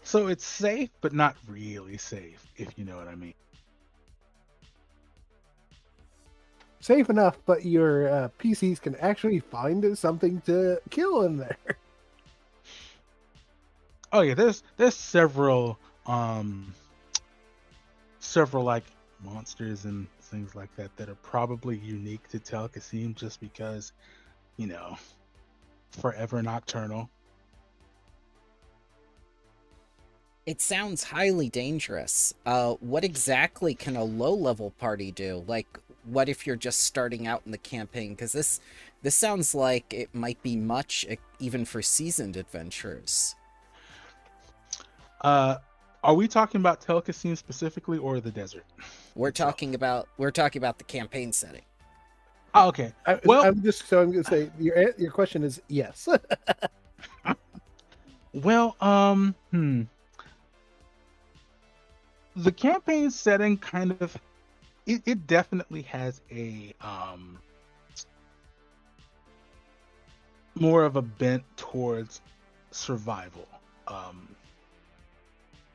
So it's safe, but not really safe, if you know what I mean. Safe enough, but your PCs can actually find something to kill in there. Oh yeah, there's several like monsters and things like that that are probably unique to Tel Qasim just because, you know, forever nocturnal. It sounds highly dangerous. What exactly can a low-level party do? Like, what if you're just starting out in the campaign? Because this sounds like it might be much, even for seasoned adventurers. Are we talking about Tel Qasim specifically or the desert? We're talking about the campaign setting. Oh, okay. I'm going to say your question is yes. Well, the campaign setting kind of it definitely has a more of a bent towards survival.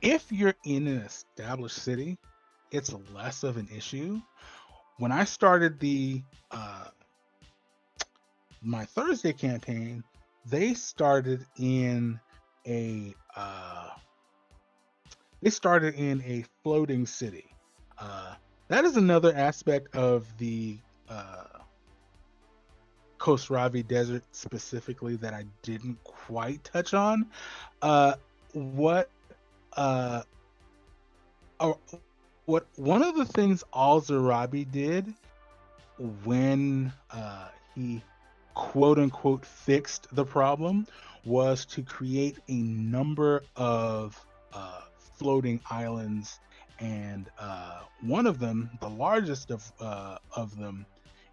If you're in an established city, it's less of an issue. When I started my Thursday campaign, they started in a floating city. That is another aspect of the Khosravi Desert specifically that I didn't quite touch on. What one of the things Al-Zarabi did when he quote unquote fixed the problem was to create a number of floating islands, and one of them, the largest of them,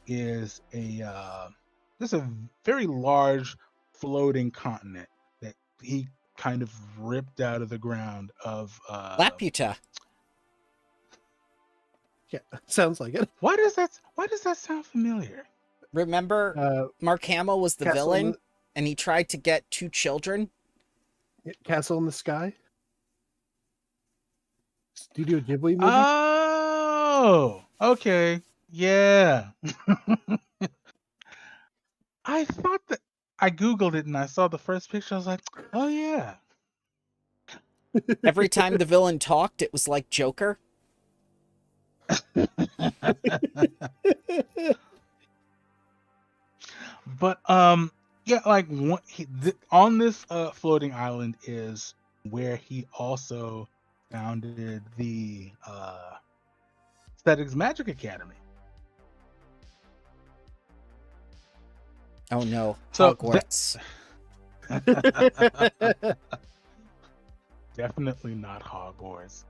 is there's a very large floating continent that he kind of ripped out of the ground of Laputa. Yeah, sounds like it. Why does that sound familiar? Remember, Mark Hamill was the Castle villain, and he tried to get 2 children? Castle in the Sky? Studio Ghibli movie? Oh, okay. Yeah. I thought that I Googled it and I saw the first picture. I was like, oh, yeah. Every time the villain talked, it was like Joker. But yeah, like on this floating island is where he also founded the Aesthetics Magic Academy. Oh no, So Hogwarts. Definitely not Hogwarts.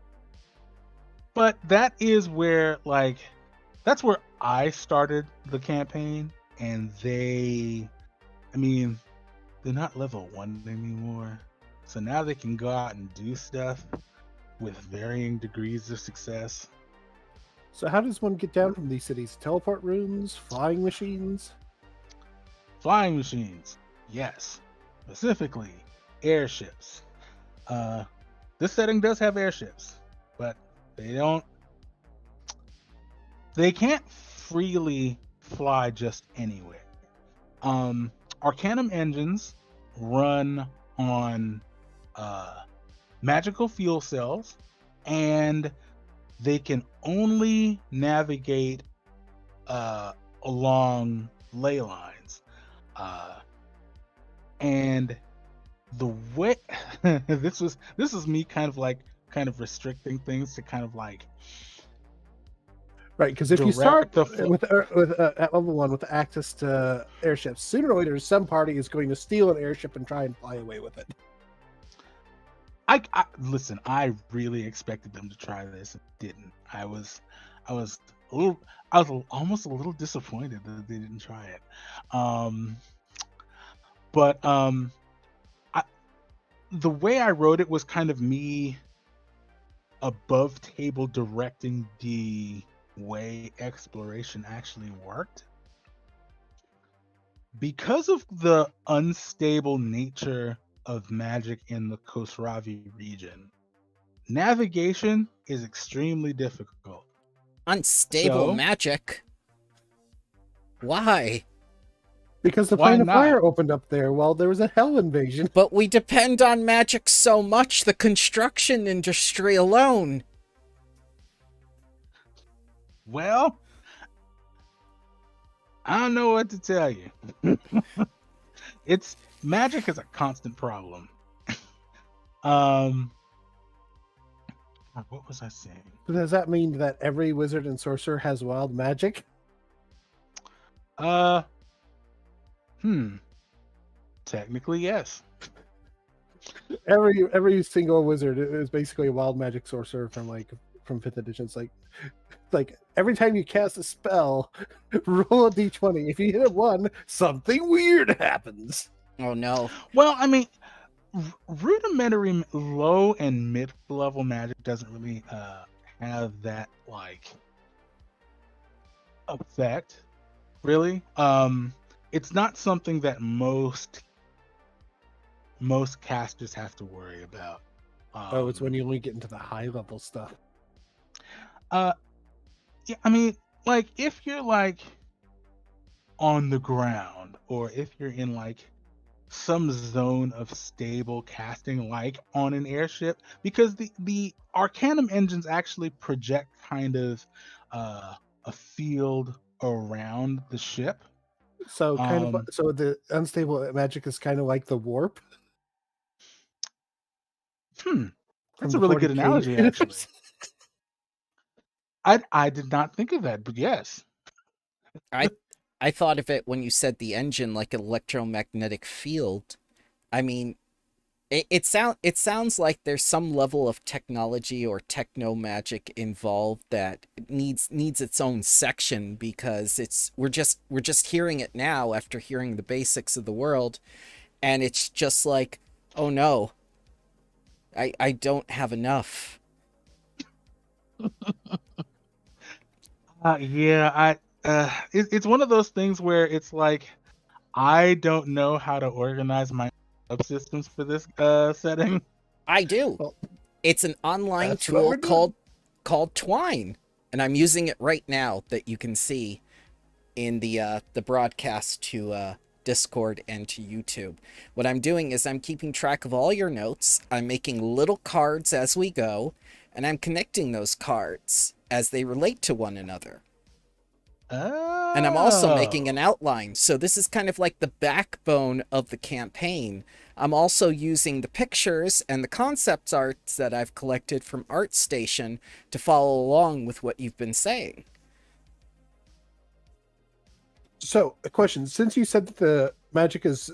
But that is where that's where I started the campaign, and they're not level 1 anymore. So now they can go out and do stuff with varying degrees of success. So how does one get down from these cities? Teleport rooms? Flying machines? Flying machines, yes. Specifically, airships. This setting does have airships, but they can't freely fly just anywhere. Arcanum engines run on magical fuel cells, and they can only navigate along ley lines. And the way this is me kind of restricting things to kind of like Right, because if you direct start the with at level 1 with access to airships, sooner or later some party is going to steal an airship and try and fly away with it. I listen. I really expected them to try this and didn't. I was almost a little disappointed that they didn't try it. But the way I wrote it was kind of me above table directing the way exploration actually worked. Because of the unstable nature of magic in the Khosravi region, navigation is extremely difficult. Unstable So- magic? Why? Because the Why plane of not? fire opened up there while there was a hell invasion. But we depend on magic so much, the construction industry alone. Well, I don't know what to tell you. It's magic is a constant problem. What was I saying? Does that mean that every wizard and sorcerer has wild magic? Technically, yes. Every single wizard is basically a wild magic sorcerer from 5th edition. It's like every time you cast a spell, roll a d20. If you hit a 1, something weird happens. Oh no. Well, I mean, rudimentary low and mid level magic doesn't really have that like effect, really. It's not something that most casters have to worry about. It's when you only get into the high level stuff. Yeah, I mean, like if you're like on the ground, or if you're in like some zone of stable casting, like on an airship, because the Arcanum engines actually project kind of a field around the ship. So so the unstable magic is kind of like the warp. That's a really good analogy, actually. I did not think of that, but yes. I thought of it when you said the engine like an electromagnetic field. I mean, it sounds like there's some level of technology or techno magic involved that needs its own section, because we're just hearing it now after hearing the basics of the world, and it's just like, oh no, I don't have enough. It's one of those things where it's like I don't know how to organize my subsystems for this setting. I do. Well, It's an online that's what tool we're doing. called Twine, and I'm using it right now, that you can see in the broadcast to Discord and to YouTube. What I'm doing is I'm keeping track of all your notes. I'm making little cards as we go, and I'm connecting those cards as they relate to one another. Oh. And I'm also making an outline. So this is kind of like the backbone of the campaign. I'm also using the pictures and the concept arts that I've collected from ArtStation to follow along with what you've been saying. So, a question: since you said that the magic is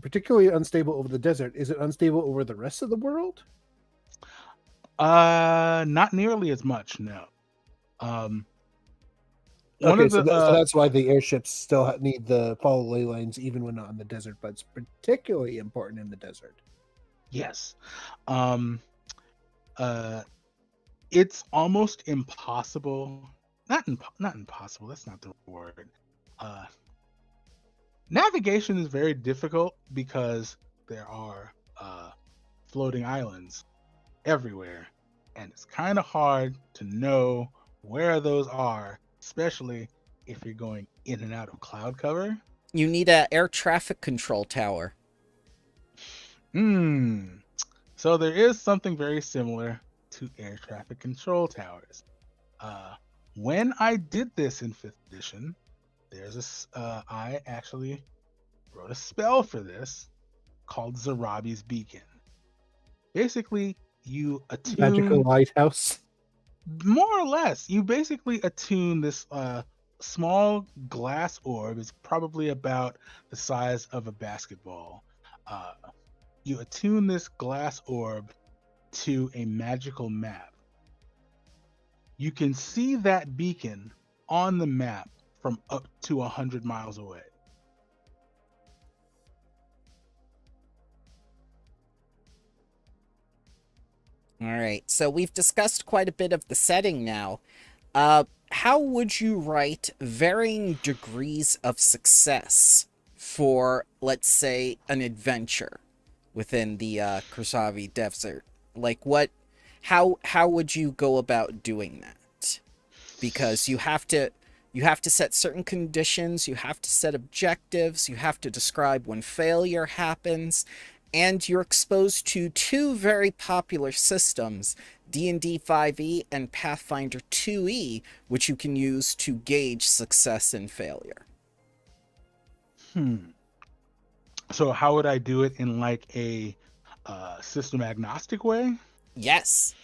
particularly unstable over the desert, is it unstable over the rest of the world? Not nearly as much, no. So that's why the airships still need the follow ley lines even when not in the desert, but it's particularly important in the desert. Yes. It's almost impossible. Not impossible. That's not the word. Navigation is very difficult because there are floating islands everywhere, and it's kind of hard to know where those are, especially if you're going in and out of cloud cover. You need a air traffic control tower. So there is something very similar to air traffic control towers. When I did this in 5th edition, I actually wrote a spell for this called Zarabi's Beacon. Basically, you Magical attune, lighthouse. more or less, you basically attune this small glass orb. It's probably about the size of a basketball. You attune this glass orb to a magical map. You can see that beacon on the map from up to 100 miles away. All right, so we've discussed quite a bit of the setting now. How would you write varying degrees of success for, let's say, an adventure within the Kursavi Desert? Like, how would you go about doing that? Because you have to set certain conditions, you have to set objectives, you have to describe when failure happens, and you're exposed to two very popular systems, D&D 5e and Pathfinder 2e, which you can use to gauge success and failure. So how would I do it in like a system agnostic way? Yes.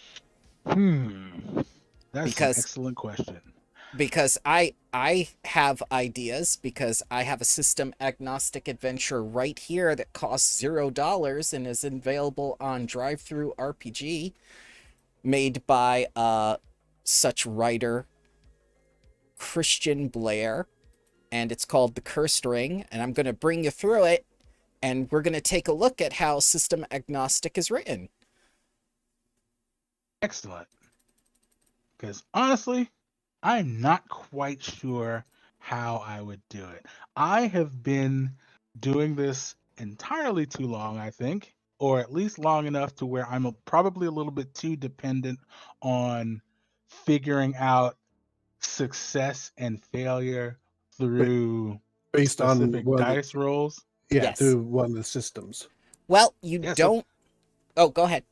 That's an excellent question. Because I have ideas, because I have a system agnostic adventure right here that costs $0 and is available on Drive-Thru RPG, made by such writer Christian Blair, and it's called The Cursed Ring, and I'm going to bring you through it, and we're going to take a look at how system agnostic is written. Excellent. Because honestly, I'm not quite sure how I would do it. I have been doing this entirely too long, I think, or at least long enough to where I'm probably a little bit too dependent on figuring out success and failure through Based on specific dice rolls. Yeah, Yes. through one of the systems. Well, you Yes, don't... Oh, go ahead.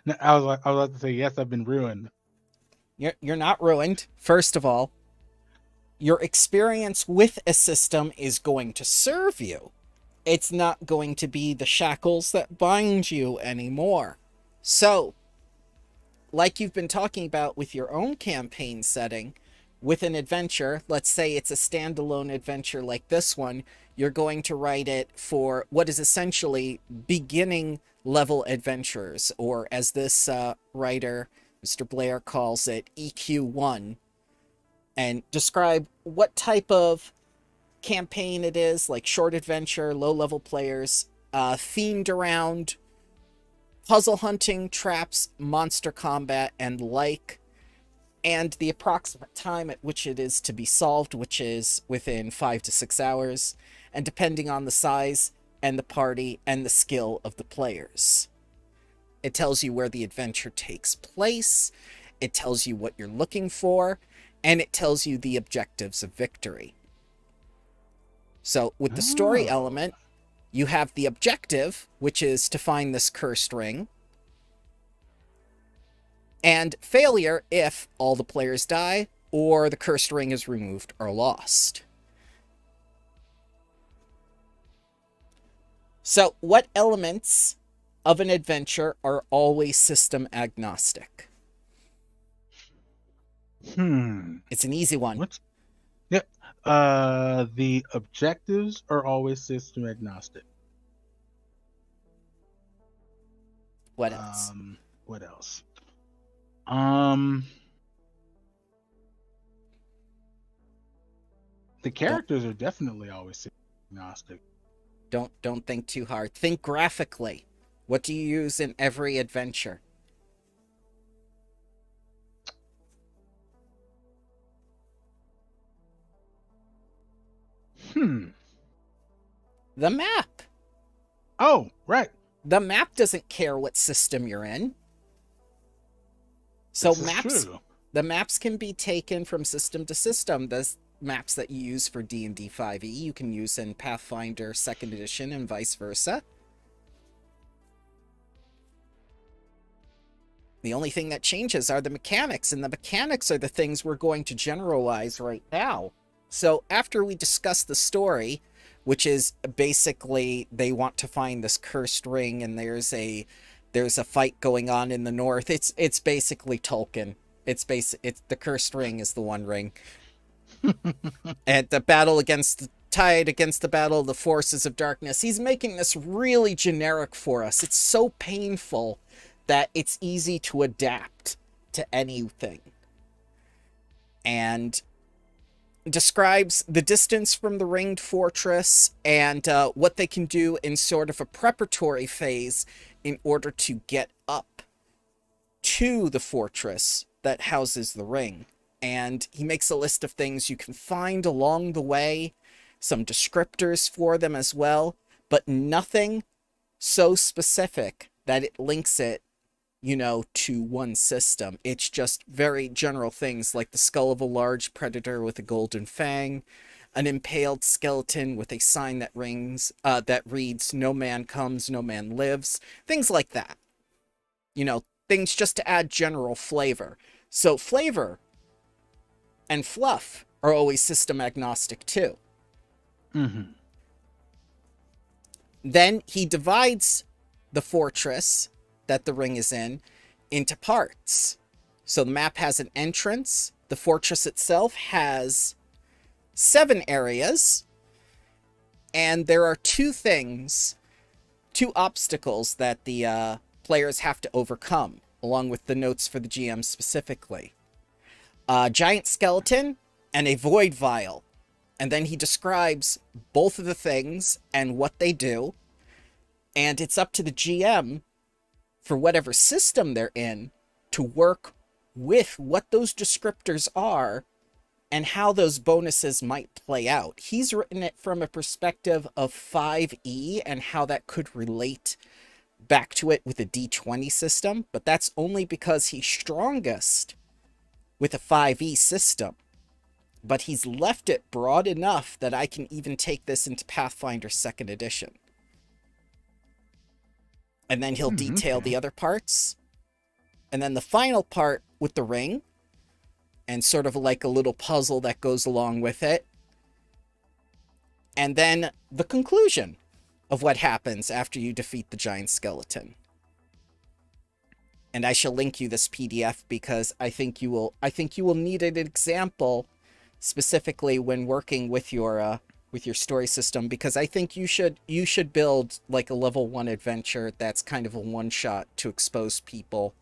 No, I was about to say, yes, I've been ruined. You're not ruined. First of all, your experience with a system is going to serve you. It's not going to be the shackles that bind you anymore. So, like you've been talking about with your own campaign setting, with an adventure, let's say it's a standalone adventure like this one, you're going to write it for what is essentially beginning level adventurers, or as this writer, Mr. Blair, calls it, EQ1, and describe what type of campaign it is, like short adventure, low-level players, themed around puzzle hunting, traps, monster combat, and and the approximate time at which it is to be solved, which is within 5 to 6 hours, and depending on the size and the party and the skill of the players. It tells you where the adventure takes place, it tells you what you're looking for, and it tells you the objectives of victory. So, with the story element, you have the objective, which is to find this cursed ring, and failure if all the players die, or the cursed ring is removed or lost. So, what elements of an adventure are always system agnostic? It's an easy one. Yep. The objectives are always system agnostic. What else? What else? The characters are definitely always system agnostic. Don't think too hard. Think graphically. What do you use in every adventure? The map. Oh, right. The map doesn't care what system you're in. So This is true. the maps can be taken from system to system. The maps that you use for D&D 5e, you can use in Pathfinder 2nd Edition and vice versa. The only thing that changes are the mechanics, and the mechanics are the things we're going to generalize right now. So after we discuss the story, which is basically they want to find this cursed ring, and there's a fight going on in the north. It's basically Tolkien. It's the cursed ring is the One Ring. And the battle against the battle of the forces of darkness. He's making this really generic for us. It's so painful that it's easy to adapt to anything. And describes the distance from the ringed fortress and what they can do in sort of a preparatory phase in order to get up to the fortress that houses the ring. And he makes a list of things you can find along the way, some descriptors for them as well, but nothing so specific that it links it, to one system. It's just very general things like the skull of a large predator with a golden fang, an impaled skeleton with a sign that reads, "No man comes, no man lives," things like that. Things just to add general flavor. So flavor and fluff are always system agnostic too. Mm-hmm. Then he divides the fortress that the ring is in into parts. So the map has an entrance. The fortress itself has 7 areas. And there are 2 obstacles that the players have to overcome, along with the notes for the GM specifically. A giant skeleton and a void vial. And then he describes both of the things and what they do. And it's up to the GM, for whatever system they're in, to work with what those descriptors are and how those bonuses might play out. He's written it from a perspective of 5e and how that could relate back to it with a D20 system, but that's only because he's strongest with a 5e system. But he's left it broad enough that I can even take this into Pathfinder 2nd Edition. And then he'll detail the other parts. And then the final part with the ring, and sort of like a little puzzle that goes along with it. And then the conclusion of what happens after you defeat the giant skeleton. And I shall link you this PDF because I think you will need an example specifically when working with your story system, because I think you should build like a level 1 adventure that's kind of a one-shot to expose people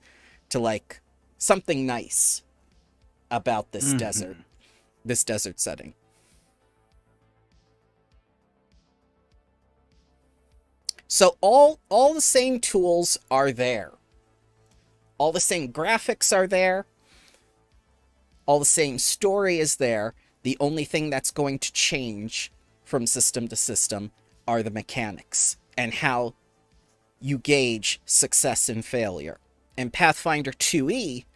to like something nice about this desert setting. So all the same tools are there. All the same graphics are there. All the same story is there. The only thing that's going to change from system to system are the mechanics and how you gauge success and failure. In Pathfinder 2e,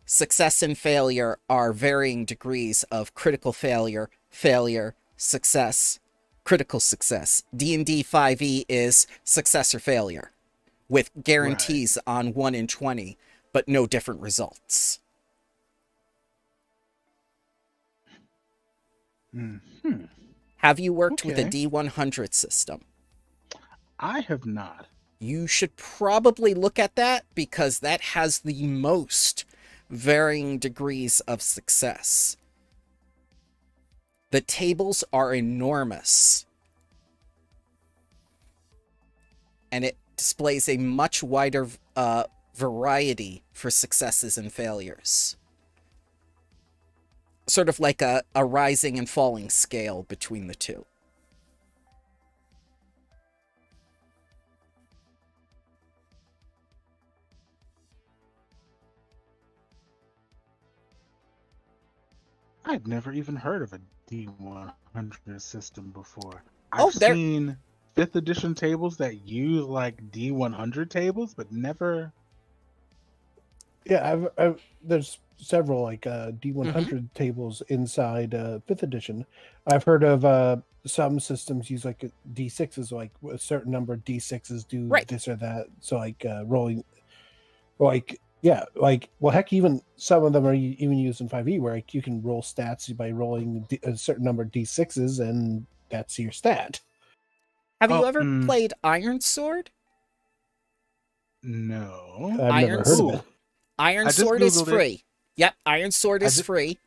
success and failure are varying degrees of critical failure, success, critical success. D&D 5e is success or failure, with guarantees on 1 in 20, but no different results. Mm-hmm. Have you worked with a D100 system? I have not. You should probably look at that because that has the most varying degrees of success. The tables are enormous. And it displays a much wider variety for successes and failures. Sort of like a rising and falling scale between the two. I've never even heard of a D100 system before. Oh, I've seen 5th edition tables that use like D100 tables, but never. Yeah, there's several like D100 tables inside 5th edition. I've heard of some systems use like D6s, like a certain number of D6s do Right. this or that. So like rolling, like yeah, like well, heck, even some of them are even used in 5e, where like you can roll stats by rolling a certain number of D6s, and that's your stat. Have you ever played Iron Sword? No. I've never heard of it. Iron Sword is free. Yep, Iron Sword is free.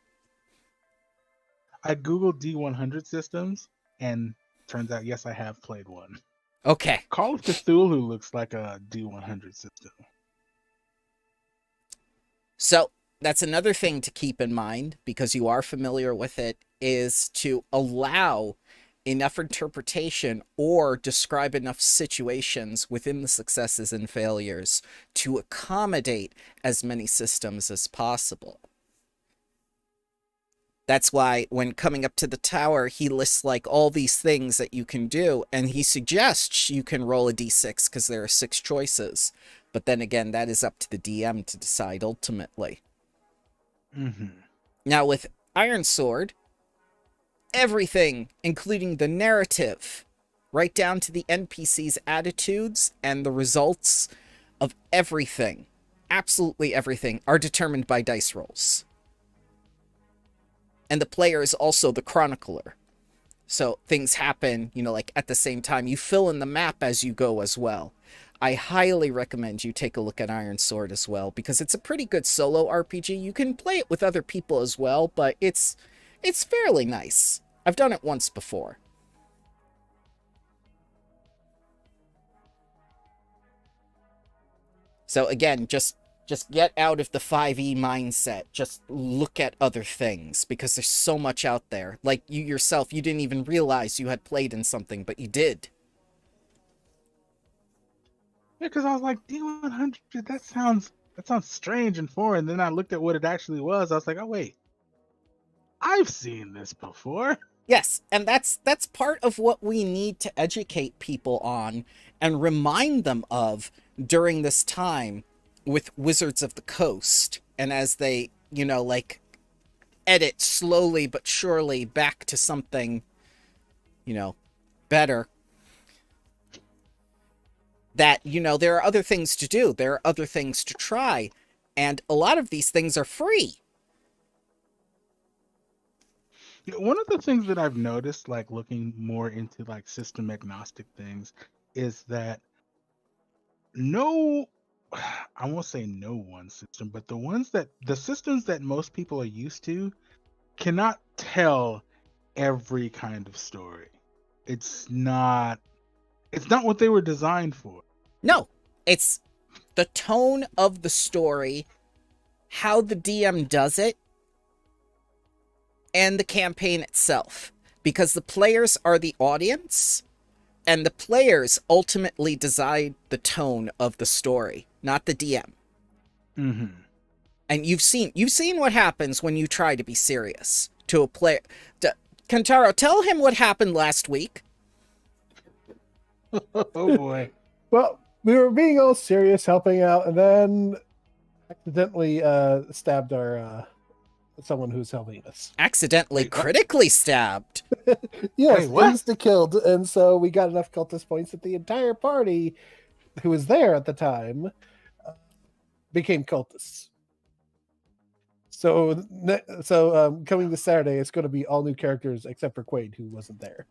I googled D100 systems, and turns out, yes, I have played one. Okay. Call of Cthulhu looks like a D100 system. So that's another thing to keep in mind, because you are familiar with it, is to allow enough interpretation or describe enough situations within the successes and failures to accommodate as many systems as possible. That's why when coming up to the tower, he lists like all these things that you can do, and he suggests you can roll a d6 because there are 6 choices. But then again, that is up to the DM to decide ultimately. Now with Iron Sword, everything, including the narrative, right down to the NPC's attitudes and the results of everything, absolutely everything, are determined by dice rolls. And the player is also the chronicler. So things happen, you know, like at the same time. You fill in the map as you go as well. I highly recommend you take a look at Iron Sword as well, because it's a pretty good solo RPG. You can play it with other people as well, but it's fairly nice. I've done it once before. So again, just get out of the 5e mindset. Just look at other things, because there's so much out there. Like you yourself, you didn't even realize you had played in something, but you did. Yeah, because I was like, D100, that sounds strange and foreign. Then I looked at what it actually was. I was like, oh wait, I've seen this before. Yes, and that's part of what we need to educate people on and remind them of during this time with Wizards of the Coast, and as they, you know, like edit slowly but surely back to something, you know, better. That, you know, there are other things to do. There are other things to try. And a lot of these things are free. One of the things that I've noticed, like looking more into like system agnostic things, is that I won't say no one system, but the systems that most people are used to cannot tell every kind of story. It's not what they were designed for. No, it's the tone of the story, how the DM does it, and the campaign itself. Because the players are the audience, and the players ultimately decide the tone of the story, not the DM. And you've seen what happens when you try to be serious to a player. Kantaro, tell him what happened last week. Oh boy. Well, we were being all serious, helping out, and then accidentally stabbed our someone who's helping us. Accidentally critically stabbed. Yes, what? insta-killed, and so we got enough cultist points that the entire party who was there at the time became cultists. So coming this Saturday, it's going to be all new characters except for Quaid, who wasn't there.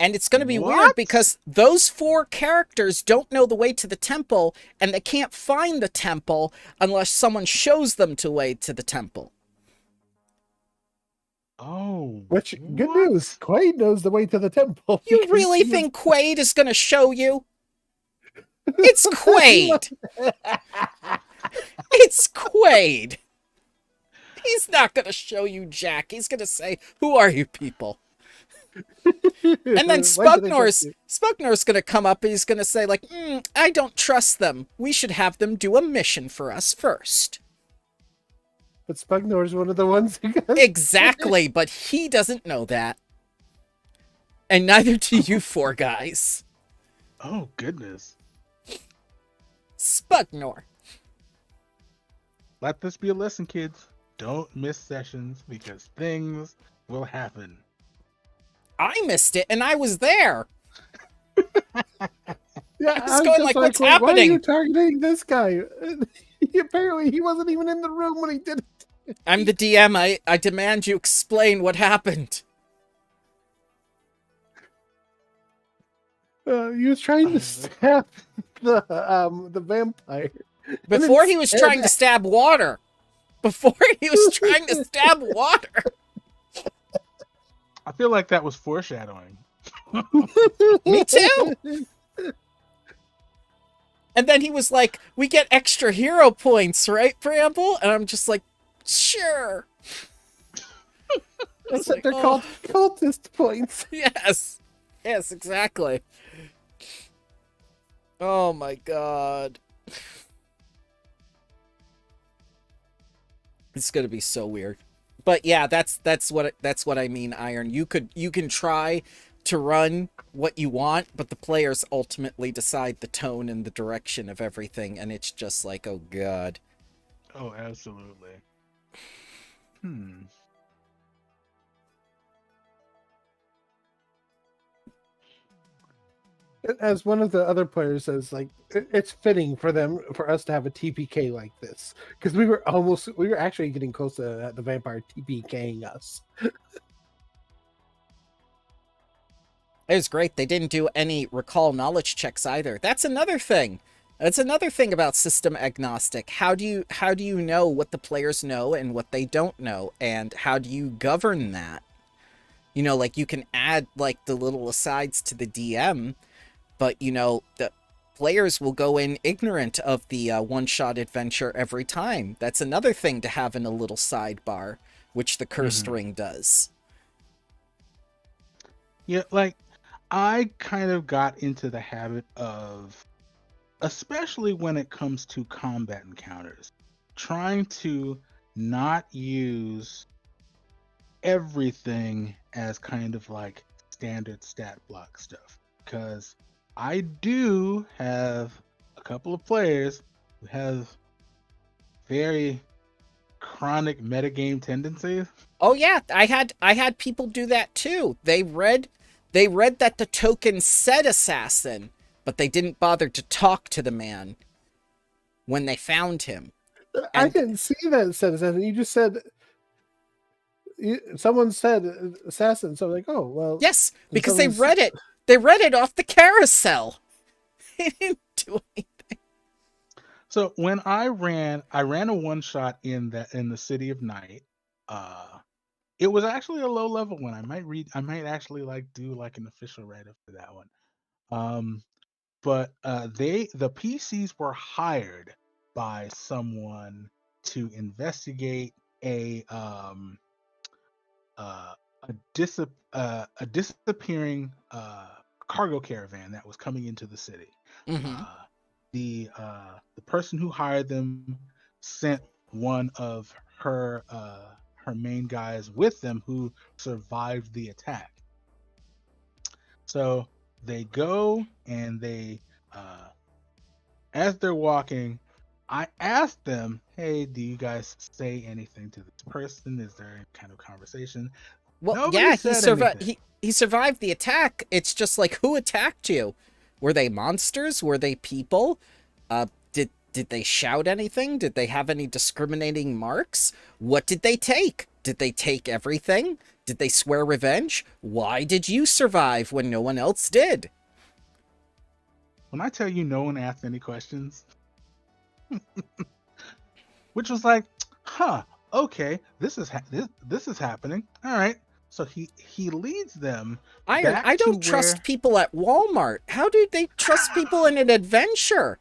And it's going to be weird because those 4 characters don't know the way to the temple, and they can't find the temple unless someone shows them the way to the temple. Oh. Which, good news, Quaid knows the way to the temple. You really think Quaid is going to show you? It's Quaid! It's Quaid! He's not going to show you Jack. He's going to say, "Who are you people?" And then Spugnor's going to come up and he's going to say, like, I don't trust them. We should have them do a mission for us first. But Spugnor's one of the ones who got... Exactly, but he doesn't know that. And neither do you 4 guys. Oh goodness. Spugnor. Let this be a lesson, kids. Don't miss sessions because things will happen. I missed it, and I was there. Yeah, I was going just like, what's why are happening? you targeting this guy? Apparently, he wasn't even in the room when he did it. I'm the DM. I demand you explain what happened. He was trying to stab the vampire. Before he was trying to stab water. Before he was trying to stab water. I feel like that was foreshadowing. Me too. And then he was like, we get extra hero points, right, Bramble? And I'm just like, sure. That's what they're called, cultist points. Yes. Yes, exactly. Oh my god. It's gonna be so weird. But yeah, that's what I mean, Iron. You can try to run what you want, but the players ultimately decide the tone and the direction of everything, and it's just like, oh god. Oh, absolutely. As one of the other players says, like, it's fitting for us to have a TPK like this, because we were actually getting close to the vampire TPKing us. It was great. They didn't do any recall knowledge checks either. That's another thing. That's another thing about system agnostic. How do you know what the players know and what they don't know, and how do you govern that? You know, like, you can add like the little asides to the DM, but you know, the players will go in ignorant of the one-shot adventure every time. That's another thing to have in a little sidebar, which the cursed ring does. Yeah, like, I kind of got into the habit of, especially when it comes to combat encounters, trying to not use everything as kind of like standard stat block stuff. Because I do have a couple of players who have very chronic metagame tendencies. Oh yeah, I had people do that too. They read that the token said assassin, but they didn't bother to talk to the man when they found him. I didn't see that it said assassin. You just said someone said assassin, so I'm like, oh well. Yes, because they read it. They read it off the carousel. They didn't do anything. So when I ran a one shot in the City of Night. It was actually a low level one. I might actually like do like an official write up for that one. But the PCs were hired by someone to investigate a disappearing cargo caravan that was coming into the city. The person who hired them sent one of her main guys with them who survived the attack. So they go and they as they're walking, I asked them, hey, do you guys say anything to this person? Is there any kind of conversation? Well, Nobody yeah, said he survived the attack. It's just like, who attacked you? Were they monsters? Were they people? Did they shout anything? Did they have any discriminating marks? What did they take? Did they take everything? Did they swear revenge? Why did you survive when no one else did? When I tell you no one asked any questions, which was like, huh, okay, this is happening. All right. So he leads them. Iron, I don't trust people at Walmart. How do they trust people in an adventure?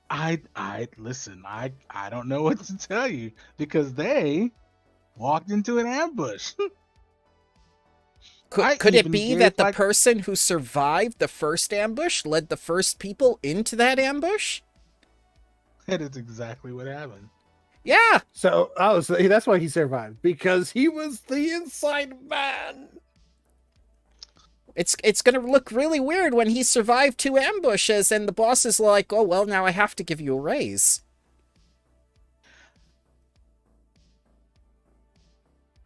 I listen, I don't know what to tell you because they walked into an ambush. Could it be that the person who survived the first ambush led the first people into that ambush? That is exactly what happened. Yeah. So that's why he survived, because he was the inside man. It's going to look really weird when he survived 2 ambushes and the boss is like, oh, well, now I have to give you a raise.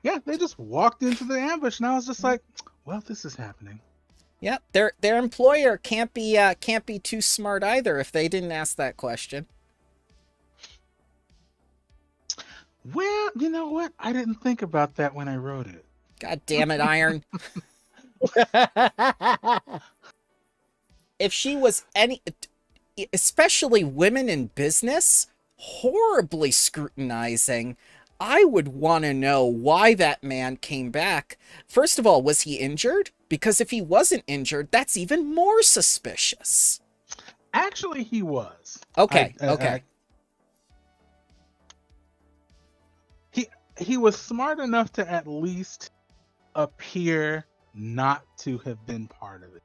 Yeah, they just walked into the ambush, and I was just like, well, this is happening. Yeah, their employer can't be too smart either if they didn't ask that question. Well, you know what? I didn't think about that when I wrote it. God damn it, Iron. If she was any, especially women in business, horribly scrutinizing, I would want to know why that man came back. First of all, was he injured? Because if he wasn't injured, that's even more suspicious. Actually, he was. Okay, okay. He was smart enough to at least appear not to have been part of it.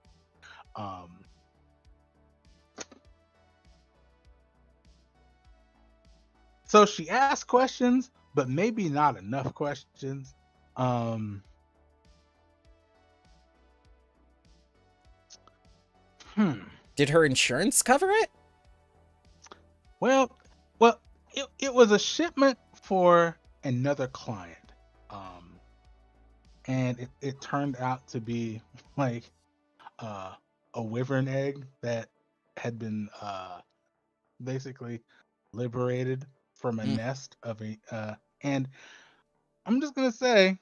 So she asked questions, but maybe not enough questions. Did her insurance cover it? Well, it was a shipment for another client. And it turned out to be like a wyvern egg that had been basically liberated from a nest of a and I'm just gonna say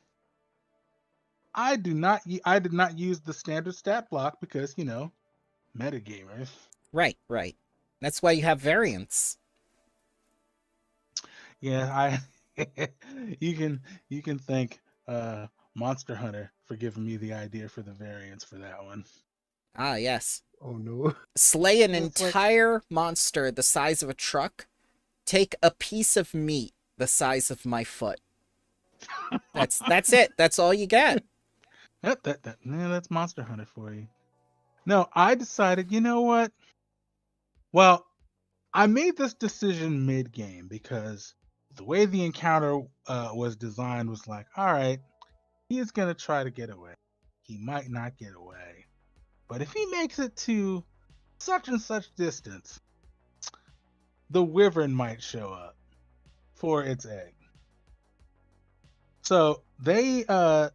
I did not use the standard stat block because, you know, metagamers. Right. That's why you have variants. Yeah, you can thank Monster Hunter for giving me the idea for the variants for that one. Ah, yes. Oh no. Slay an entire monster the size of a truck. Take a piece of meat the size of my foot. That's it. That's all you get. That's Monster Hunter for you. No, I decided, you know what? Well, I made this decision mid-game because the way the encounter was designed was like, all right, he is going to try to get away. He might not get away. But if he makes it to such and such distance, the wyvern might show up for its egg. So they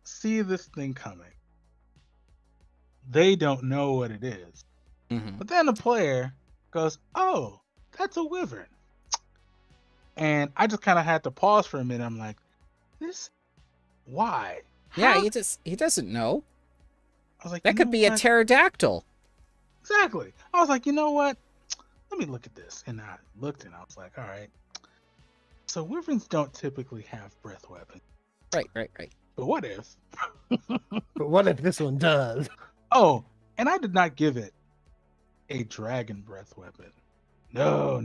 see this thing coming. They don't know what it is. Mm-hmm. But then the player goes, oh, that's a wyvern. And I just kind of had to pause for a minute. I'm like, why? Yeah, he doesn't know. I was like, that could be a pterodactyl. Exactly. I was like, you know what? Let me look at this. And I looked and I was like, all right. So wyverns don't typically have breath weapons. Right. But what if? But what if this one does? Oh, and I did not give it a dragon breath weapon. No.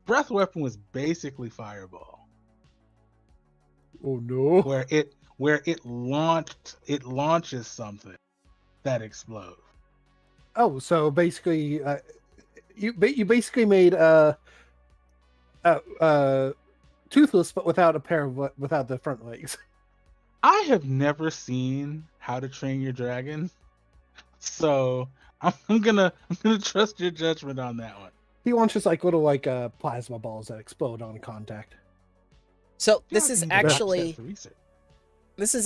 Breath weapon was basically fireball. Oh no. Where it launches something that explodes. Oh, so basically, you basically made Toothless, but without without the front legs. I have never seen How to Train Your Dragon, so I'm gonna trust your judgment on that one. He launches like little plasma balls that explode on contact. So this is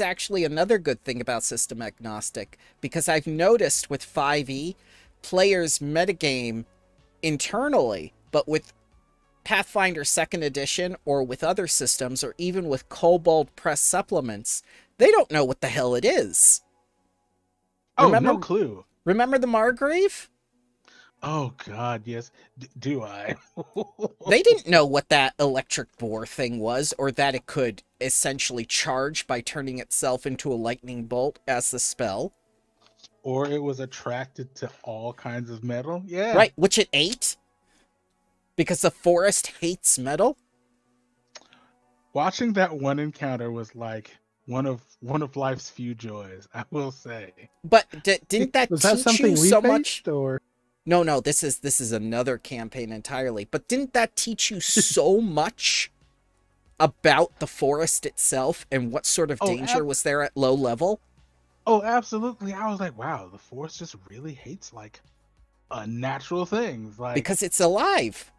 actually another good thing about System Agnostic, because I've noticed with 5e, players metagame internally, but with Pathfinder 2nd Edition or with other systems, or even with Kobold Press supplements, they don't know what the hell it is. No clue. Remember the Margrave? Oh god, yes. Do I? They didn't know what that electric boar thing was, or that it could essentially charge by turning itself into a lightning bolt as the spell. Or it was attracted to all kinds of metal. Yeah. Right, which it ate. Because the forest hates metal. Watching that one encounter was like one of life's few joys, I will say. But didn't that teach you so much? Or... No, this is another campaign entirely. But didn't that teach you so much about the forest itself and what sort of danger was there at low level? Oh, absolutely. I was like, wow, the Force just really hates like unnatural things. Like Because it's alive.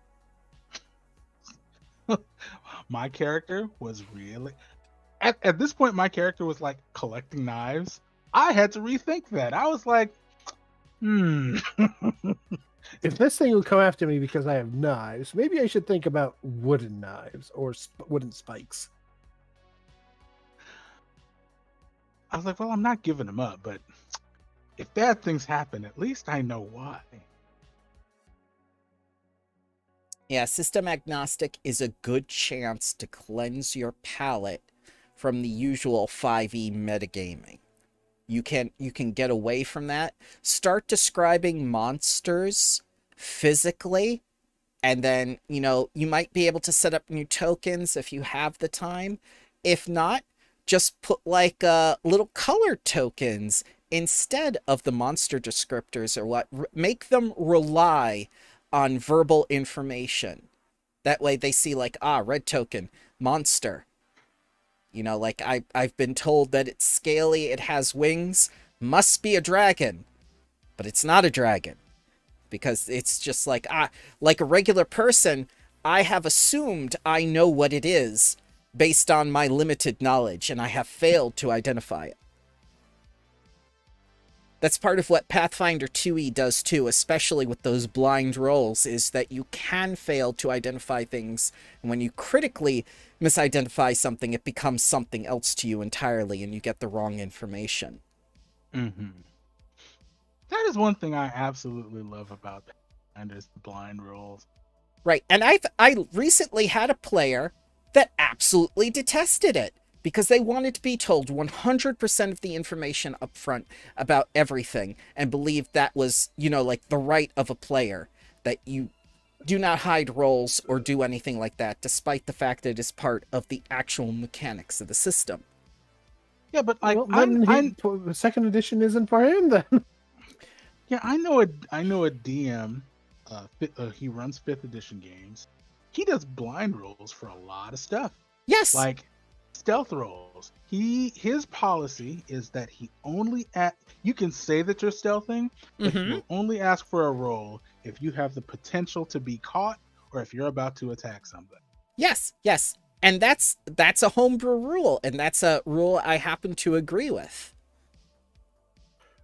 my character was really at this point my character was like collecting knives. I had to rethink that. I was like, hmm. If this thing will come after me because I have knives, maybe I should think about wooden knives or wooden spikes. I was like, well, I'm not giving him up, but if bad things happen, at least I know why. Yeah, system agnostic is a good chance to cleanse your palate from the usual 5e metagaming. You can get away from that. Start describing monsters physically, and then, you might be able to set up new tokens if you have the time. If not, just put like little color tokens instead of the monster descriptors or what. Make them rely on verbal information. That way they see like, red token, monster. Like I've been told that it's scaly, it has wings, must be a dragon. But it's not a dragon. Because it's just like a regular person, I have assumed I know what it is based on my limited knowledge, and I have failed to identify it. That's part of what Pathfinder 2e does too, especially with those blind rolls, is that you can fail to identify things, and when you critically misidentify something, it becomes something else to you entirely, and you get the wrong information. Mm-hmm. That is one thing I absolutely love about Pathfinder's blind rolls. Right, and I recently had a player that absolutely detested it, because they wanted to be told 100% of the information up front about everything and believed that was, like the right of a player, that you do not hide roles or do anything like that, despite the fact that it is part of the actual mechanics of the system. Yeah, but like, the second edition isn't for him then. Yeah, I know a DM. He runs 5th edition games. He does blind rolls for a lot of stuff. Yes, like stealth rolls. His policy is that he only you can say that you're stealthing, but he will only ask for a roll if you have the potential to be caught or if you're about to attack something. Yes. And that's a homebrew rule, and that's a rule I happen to agree with.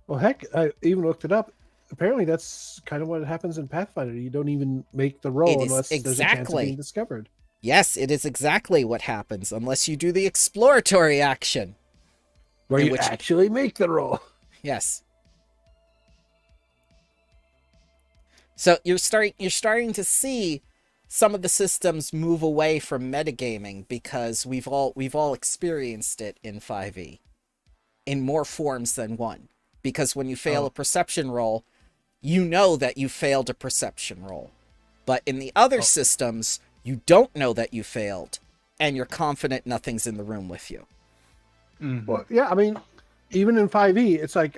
Well, heck, I even looked it up. Apparently, that's kind of what happens in Pathfinder. You don't even make the roll unless there's a chance of being discovered. Yes, it is exactly what happens, unless you do the exploratory action. Where you actually make the roll. Yes. So you're starting to see some of the systems move away from metagaming, because we've all experienced it in 5e in more forms than one. Because when you fail a perception roll, you know that you failed a perception roll. But in the other systems, you don't know that you failed, and you're confident nothing's in the room with you. Mm-hmm. Well, yeah, I mean, even in 5e, it's like,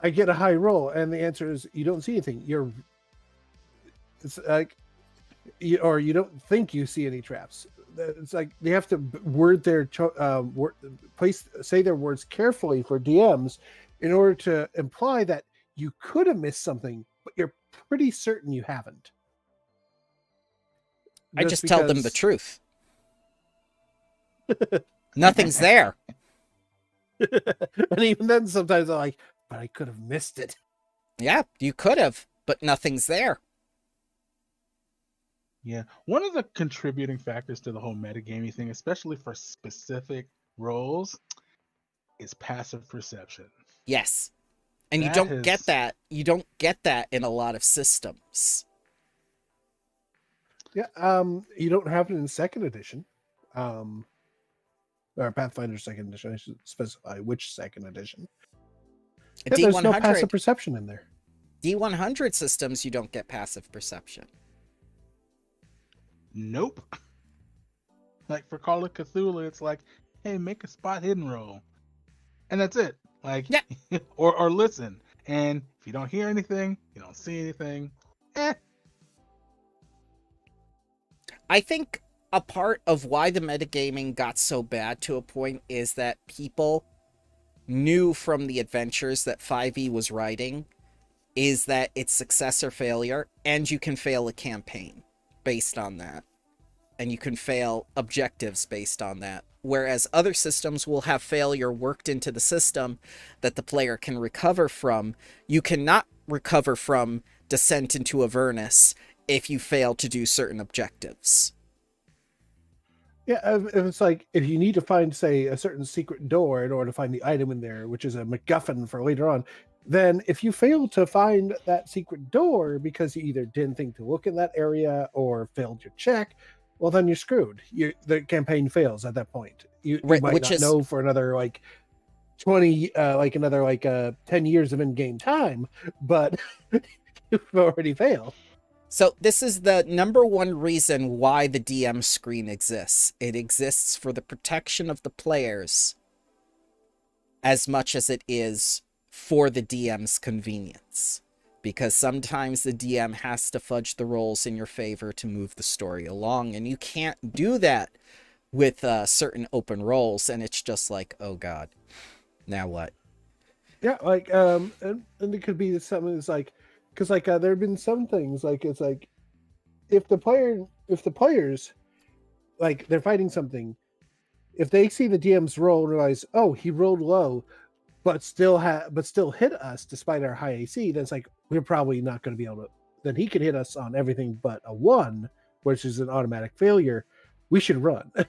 I get a high roll, and the answer is, you don't see anything. It's like, you don't think you see any traps. It's like, they have to word their, say their words carefully for DMs in order to imply that you could have missed something, but you're pretty certain you haven't. I just tell them the truth. Nothing's there. And even then, sometimes I'm like, but I could have missed it. Yeah, you could have, but nothing's there. Yeah, one of the contributing factors to the whole metagaming thing, especially for specific roles, is passive perception. Yes. And you don't get that. You don't get that in a lot of systems. Yeah, you don't have it in 2nd edition. Or Pathfinder 2nd edition. I should specify which 2nd edition. Yeah, there's no passive perception in there. D100 systems, you don't get passive perception. Nope. Like for Call of Cthulhu, it's like, hey, make a spot hidden roll. And that's it. Like, yeah. or listen. And if you don't hear anything, you don't see anything, I think a part of why the metagaming got so bad to a point is that people knew from the adventures that 5e was writing is that it's success or failure, and you can fail a campaign based on that. And you can fail objectives based on that. Whereas other systems will have failure worked into the system that the player can recover from. You cannot recover from Descent into Avernus if you fail to do certain objectives. Yeah, if it's like, if you need to find, say, a certain secret door in order to find the item in there, which is a MacGuffin for later on, then if you fail to find that secret door because you either didn't think to look in that area or failed your check, well, then you're screwed. The campaign fails at that point. You Right, might which not is- know for another, like, 20, another 10 years of in-game time, but you've already failed. So this is the number one reason why the DM screen exists. It exists for the protection of the players as much as it is for the DM's convenience. Because sometimes the DM has to fudge the rolls in your favor to move the story along, and you can't do that with certain open roles, and it's just like, oh god, now what? Yeah, and it could be something that's like, because there have been some things like, it's like, if the players, like, they're fighting something, if they see the DM's roll and realize, oh, he rolled low, but still hit us despite our high AC, then it's like, we're probably not going to be able to. Then he could hit us on everything but a 1, which is an automatic failure. We should run. Do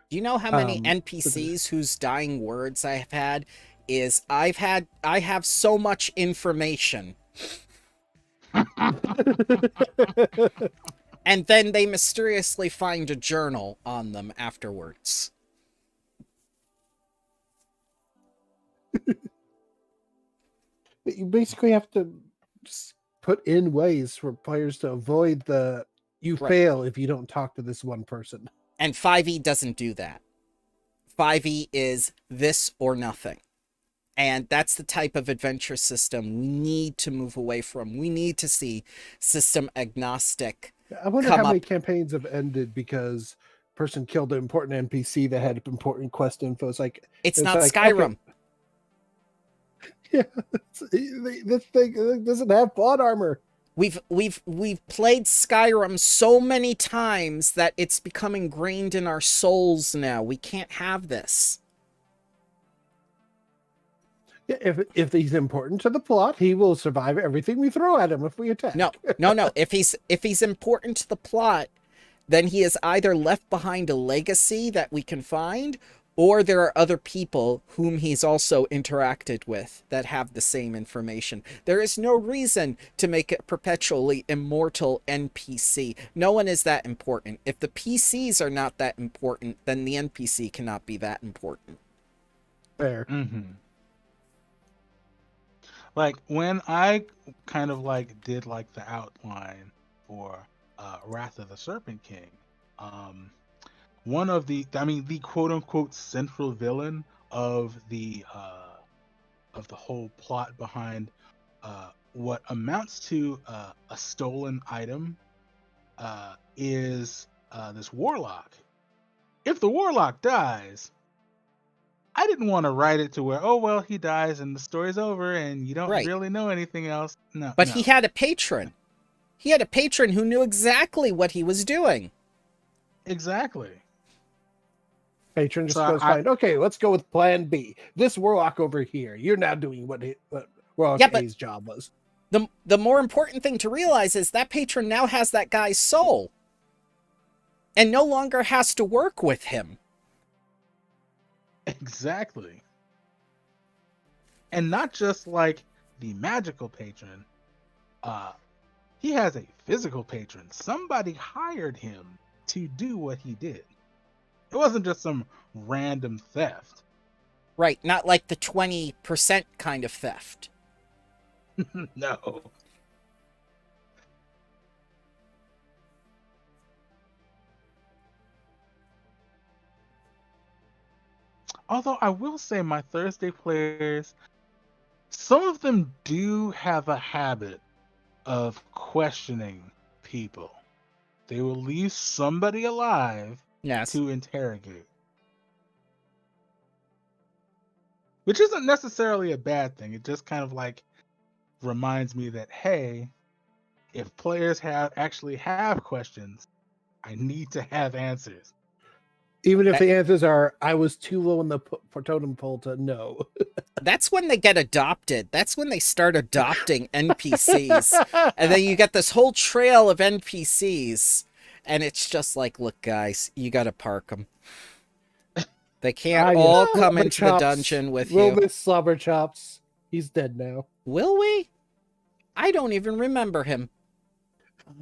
you know how many Um, NPCs whose dying words I have had is, I have so much information, and then they mysteriously find a journal on them afterwards. You basically have to just put in ways for players to avoid you Right. fail if you don't talk to this one person. And 5e doesn't do that. 5e is this or nothing. And that's the type of adventure system we need to move away from. We need to see system agnostic. I wonder come how many up- campaigns have ended because person killed an important NPC that had important quest info. It's like, It's it's not like, Skyrim. yeah, this thing doesn't have plot armor. We've played Skyrim so many times that it's become ingrained in our souls now. We can't have this. Yeah, if he's important to the plot, he will survive everything we throw at him if we attack. No. If he's important to the plot, then he has either left behind a legacy that we can find, or there are other people whom he's also interacted with that have the same information. There is no reason to make a perpetually immortal NPC. No one is that important. If the PCs are not that important, then the NPC cannot be that important. Fair. Mm-hmm. Like when I kind of like did like the outline for Wrath of the Serpent King, one of the quote unquote central villain of the whole plot behind what amounts to a stolen item is this warlock. If the warlock dies, I didn't want to write it to where, oh, well, he dies and the story's over and you don't Right. really know anything else. No. But no. he had a patron. He had a patron who knew exactly what he was doing. Exactly. Patron just So goes, fine. Okay, let's go with plan B. This warlock over here, you're now doing what Warlock Yeah, but- A's job was. The more important thing to realize is that patron now has that guy's soul and no longer has to work with him. Exactly. And not just like the magical patron. He has a physical patron. Somebody hired him to do what he did. It wasn't just some random theft. Right, not like the 20% kind of theft. No. Although I will say my Thursday players, some of them do have a habit of questioning people. They will leave somebody alive Yes. to interrogate. which isn't necessarily a bad thing. It just kind of like reminds me that, hey, if players actually have questions, I need to have answers. Even if the answers are, I was too low in the totem pole to know. That's when they get adopted. That's when they start adopting NPCs. And then you get this whole trail of NPCs. And it's just like, look, guys, you got to park them. They can't all come into the dungeon with you. We'll miss Slobber Chops. He's dead now. Will we? I don't even remember him.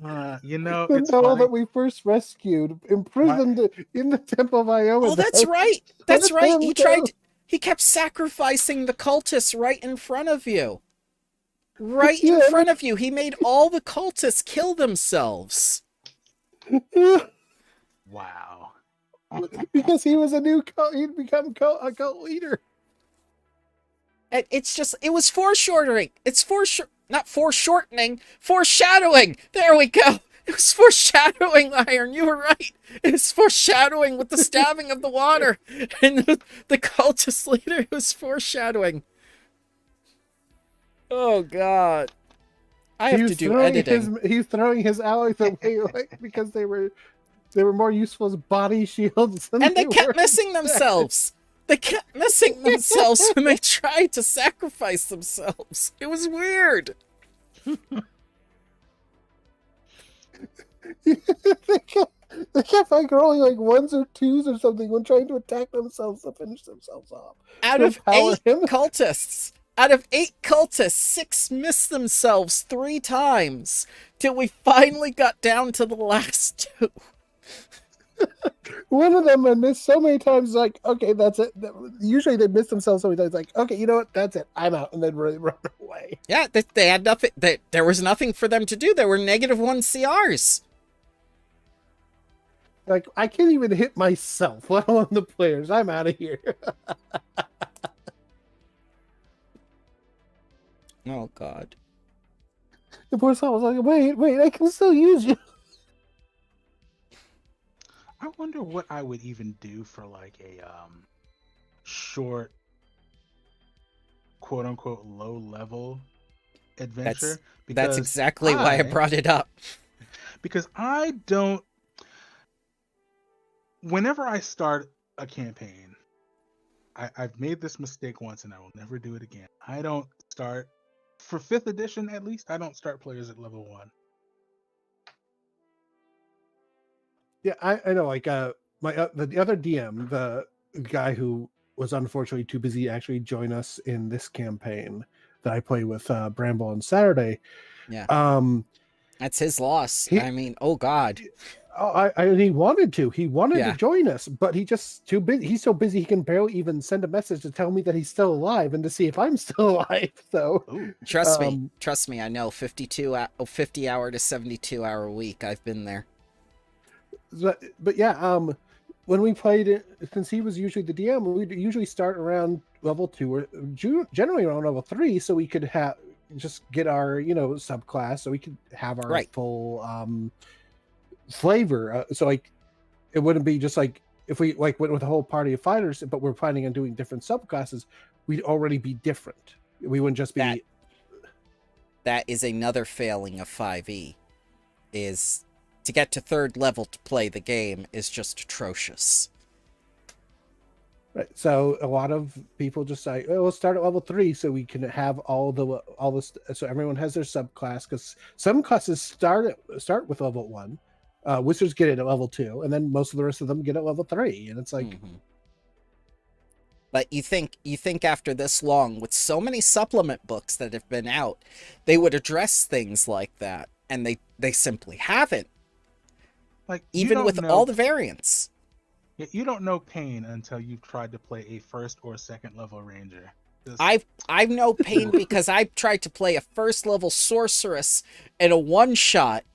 It's the funny. that we first rescued, imprisoned in the Temple of Iowa. Oh, that's right. That's right. He kept sacrificing the cultists right in front of you. Right in front of you. He made all the cultists kill themselves. Wow. Because he was a new cult, he'd become a cult leader. And it's just, it was foreshortening. It's not foreshortening, foreshadowing. There we go. It was foreshadowing, Iron. You were right. It was foreshadowing with the stabbing of the water. And the cultist leader was foreshadowing. Oh, God. I have to do editing. He's throwing his allies away because they were more useful as body shields. And they kept missing themselves. They kept missing themselves when they tried to sacrifice themselves. It was weird. They kept like rolling like ones or twos or something when trying to attack themselves to finish themselves off. Out of 8 cultists, 6 missed themselves 3 times till we finally got down to the last 2. One of them I missed so many times, like, okay, that's it. Usually they miss themselves so many times, like, okay, you know what, that's it, I'm out, and then run away. Yeah, they had nothing. There was nothing for them to do. There were -1 CRs. Like, I can't even hit myself, let alone the players. I'm out of here. Oh, God. The poor soul was like, wait, I can still use you. I wonder what I would even do for like a short, quote unquote, low level adventure. That's exactly why I brought it up. Because I don't. Whenever I start a campaign, I've made this mistake once and I will never do it again. I don't start, for 5th edition at least, I don't start players at level 1. Yeah, I know. Like, the other DM, the guy who was unfortunately too busy to actually join us in this campaign that I play with Bramble on Saturday. Yeah. That's his loss. I mean, oh God. He wanted to. He wanted to join us, but he just too busy. He's so busy he can barely even send a message to tell me that he's still alive and to see if I'm still alive. So trust me. I know 50 hour to 72 hour week. I've been there. But yeah, when we played it, since he was usually the DM, we'd usually start around level 2 or generally around level 3, so we could just get our subclass, so we could have our full flavor. So like, it wouldn't be just like if we like went with a whole party of fighters, but we're planning on doing different subclasses, we'd already be different. We wouldn't just be. That is another failing of 5e, is to get to 3rd level to play the game is just atrocious. Right. So a lot of people just say, "Oh, we'll start at level 3 so we can have all this, so everyone has their subclass." Because some classes start with level 1, wizards get it at level 2, and then most of the rest of them get at level 3, and it's like. Mm-hmm. But you think after this long, with so many supplement books that have been out, they would address things like that, and they simply haven't. Like, even with all the variants. You don't know pain until you've tried to play a 1st or 2nd level ranger. I've no pain because I've tried to play a 1st level sorceress in a 1-shot,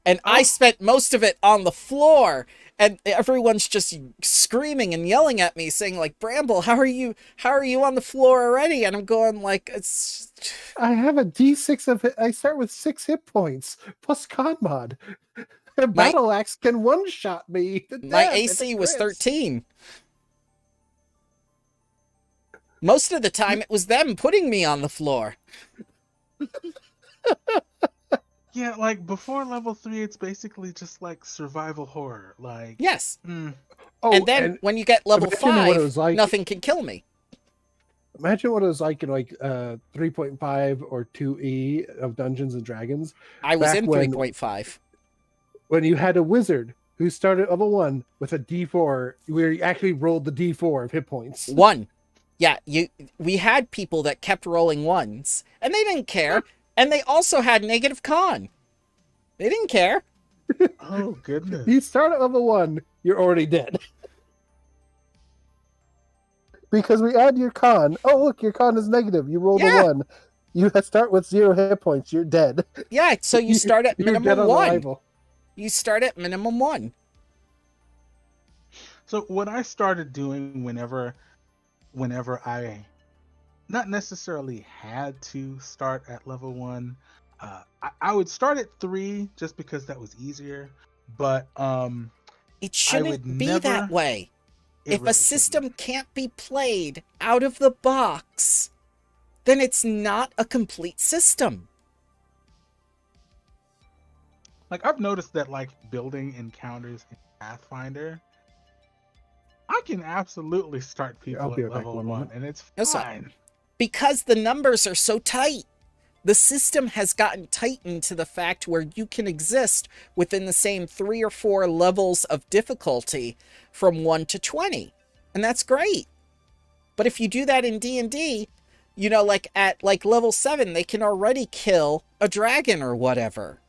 and I spent most of it on the floor, and everyone's just screaming and yelling at me, saying like, "Bramble, how are you on the floor already?" And I'm going like, "It's." I have a D6 of it. I start with 6 hit points plus con mod. A battle axe can 1-shot me. My AC was 13. Most of the time, it was them putting me on the floor. Yeah, like before level 3, it's basically just like survival horror. Like, Yes. Oh, And then when you get level imagine what it 5, was like. nothing can kill me. Imagine what it was like in like 3.5 or 2E of Dungeons and Dragons. I was Back in when- 3.5. When you had a wizard who started at level 1 with a D4, where you actually rolled the D4 of hit points. 1. Yeah, we had people that kept rolling 1s, and they didn't care. And they also had negative con. They didn't care. oh goodness. You start at level 1, you're already dead. Because we add your con. Oh, look, your con is negative. You rolled a 1. You start with 0 hit points. You're dead. Yeah, so you start at You're dead minimum on 1. arrival. You start at minimum 1. So what I started doing whenever I not necessarily had to start at level 1, I would start at 3 just because that was easier. But It shouldn't would be never- that way. it If really a system can't be played out of the box, then it's not a complete system. like I've noticed that like building encounters in Pathfinder, I can absolutely start people I'll at be right back, level one 1, moment. and it's That's fine. Because the numbers are so tight. The system has gotten tightened to the fact where you can exist within the same 3 or 4 levels of difficulty from 1 to 20. And that's great. But if you do that in D&D, you know, like at like level 7, they can already kill a dragon or whatever.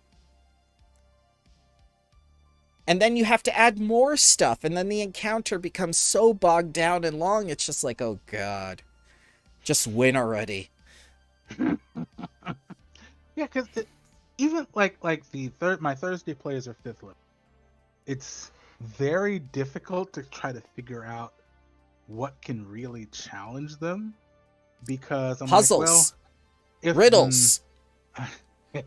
And then you have to add more stuff, and then the encounter becomes so bogged down and long, it's just like, oh god. Just win already. Yeah, because even like my Thursday players are 5th level. It's very difficult to try to figure out what can really challenge them, because I'm Puzzles. like, well, if, Riddles.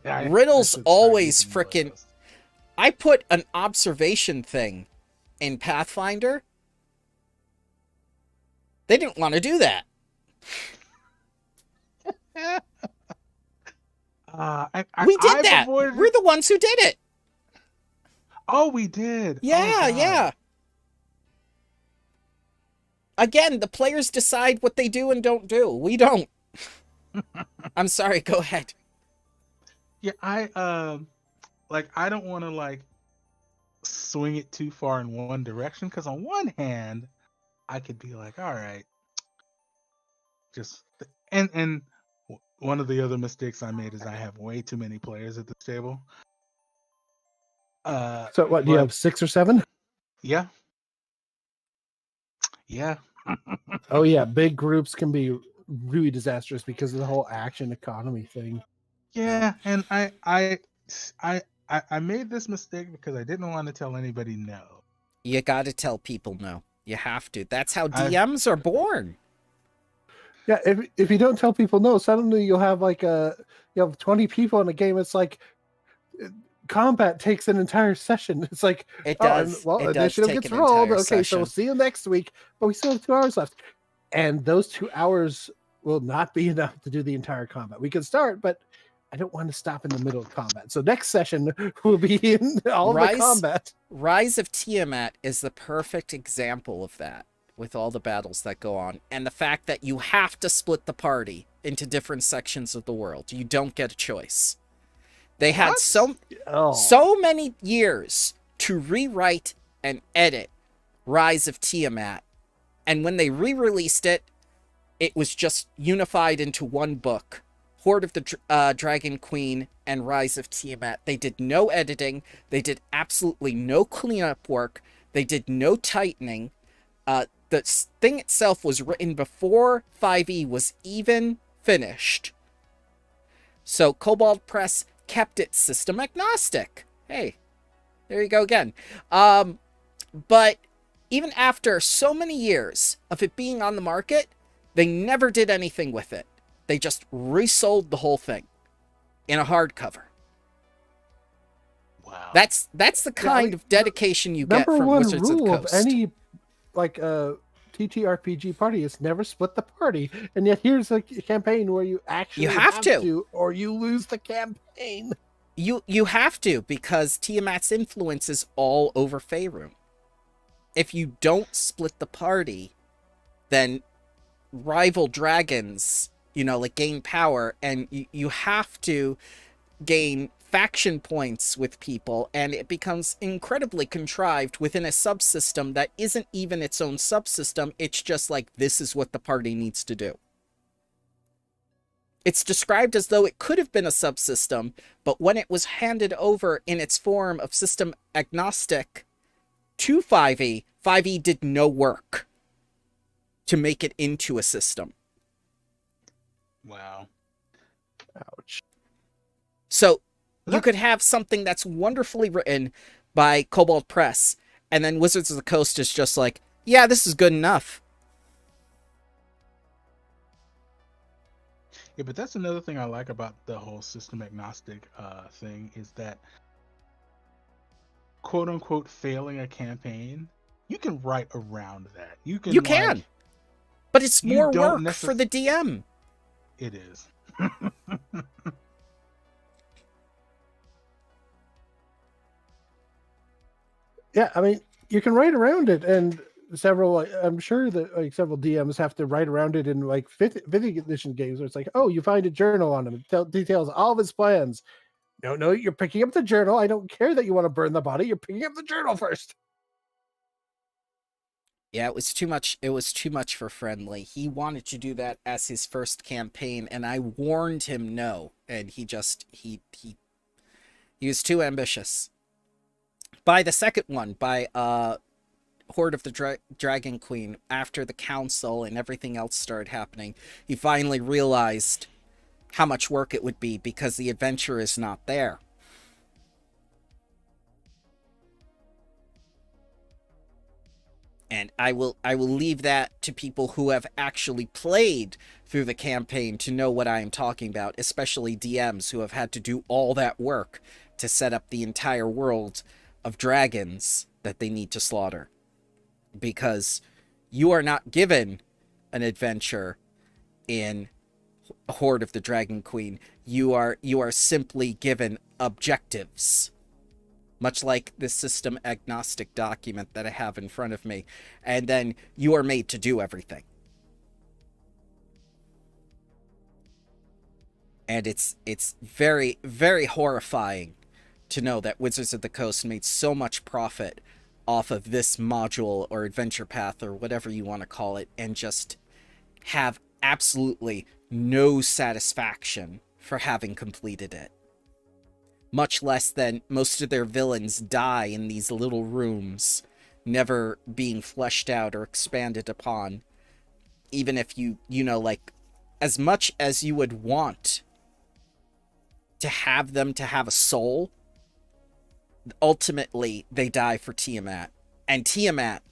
Riddles should start always using frickin'. riddles. I put an observation thing in Pathfinder. They didn't want to do that. We did I've that. avoided- We're the ones who did it. Oh, we did. Yeah, Oh, God. yeah. Again, the players decide what they do and don't do. We don't. I'm sorry, go ahead. Yeah, I don't want to like swing it too far in one direction, because on one hand, I could be like, all right, just and one of the other mistakes I made is I have way too many players at this table. So what, do you but- have 6 or 7? Yeah. Yeah. Oh yeah, big groups can be really disastrous because of the whole action economy thing. Yeah, and I made this mistake because I didn't want to tell anybody no. You gotta tell people no. You have to. That's how I- DMs are born. Yeah, if you don't tell people no, suddenly you'll have like you have 20 people in a game. It's like combat takes an entire session. It's like, It oh, and, does. well, It does initiative take gets an rolled. entire Okay, so we'll session. see you next week. But we still have 2 hours left, and those 2 hours will not be enough to do the entire combat. We can start, but I don't want to stop in the middle of combat. So next session will be in all Rise- the combat. Rise of Tiamat is the perfect example of that, with all the battles that go on, and the fact that you have to split the party into different sections of the world. You don't get a choice. They had What? so many years to rewrite and edit Rise of Tiamat, and when they re-released it, it was just unified into one book. Horde of the Dragon Queen and Rise of Tiamat. They did no editing. They did absolutely no cleanup work. They did no tightening. The thing itself was written before 5e was even finished. So Cobalt Press kept it system agnostic. Hey, there you go again. But even after so many years of it being on the market, they never did anything with it. They just resold the whole thing in a hardcover. Wow. That's the kind of dedication you get Number from one Wizards of the rule of Coast. any like TTRPG party is never split the party, and yet here's a campaign where you actually have to, or you lose the campaign. You have to, because Tiamat's influence is all over Faerun. If you don't split the party, then rival dragons, like gain power, and you have to gain faction points with people, and it becomes incredibly contrived within a subsystem that isn't even its own subsystem. It's just like, this is what the party needs to do. It's described as though it could have been a subsystem, but when it was handed over in its form of system agnostic to 5e, 5e did no work to make it into a system. Wow. Ouch. So you could have something that's wonderfully written by Cobalt Press, and then Wizards of the Coast is just like, yeah, this is good enough. Yeah, but that's another thing I like about the whole system agnostic thing, is that, quote unquote, failing a campaign, you can write around that. You can. But it's you more don't work for the DM. It is. Yeah, I mean, you can write around it, and I'm sure that several DMs have to write around it in like 5th edition games where it's like, oh, you find a journal on him, it details all of his plans. No, you're picking up the journal. I don't care that you want to burn the body. You're picking up the journal first. Yeah, it was too much. It was too much for Friendly. He wanted to do that as his first campaign, and I warned him no, and he was too ambitious. By the second one, by Horde of the Dragon Queen, after the council and everything else started happening, he finally realized how much work it would be because the adventure is not there. And I will leave that to people who have actually played through the campaign to know what I am talking about, especially DMs who have had to do all that work to set up the entire world of dragons that they need to slaughter. Because you are not given an adventure in Horde of the Dragon Queen. You are simply given objectives. Much like this system agnostic document that I have in front of me. And then you are made to do everything. And it's very, very horrifying to know that Wizards of the Coast made so much profit off of this module or adventure path or whatever you want to call it, and just have absolutely no satisfaction for having completed it. Much less than most of their villains die in these little rooms, never being fleshed out or expanded upon. Even if like, as much as you would want to have them to have a soul, ultimately they die for Tiamat. And Tiamat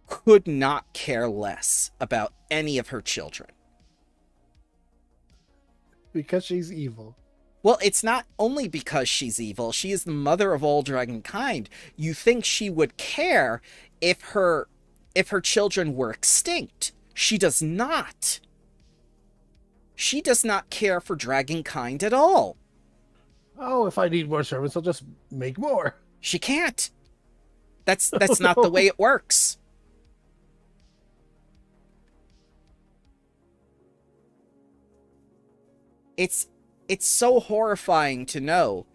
could not care less about any of her children. Because she's evil. Well, it's not only because she's evil. She is the mother of all dragonkind. You think she would care if her children were extinct. She does not. She does not care for dragonkind at all. Oh, if I need more servants, I'll just make more. She can't. That's not the way it works. It's so horrifying to know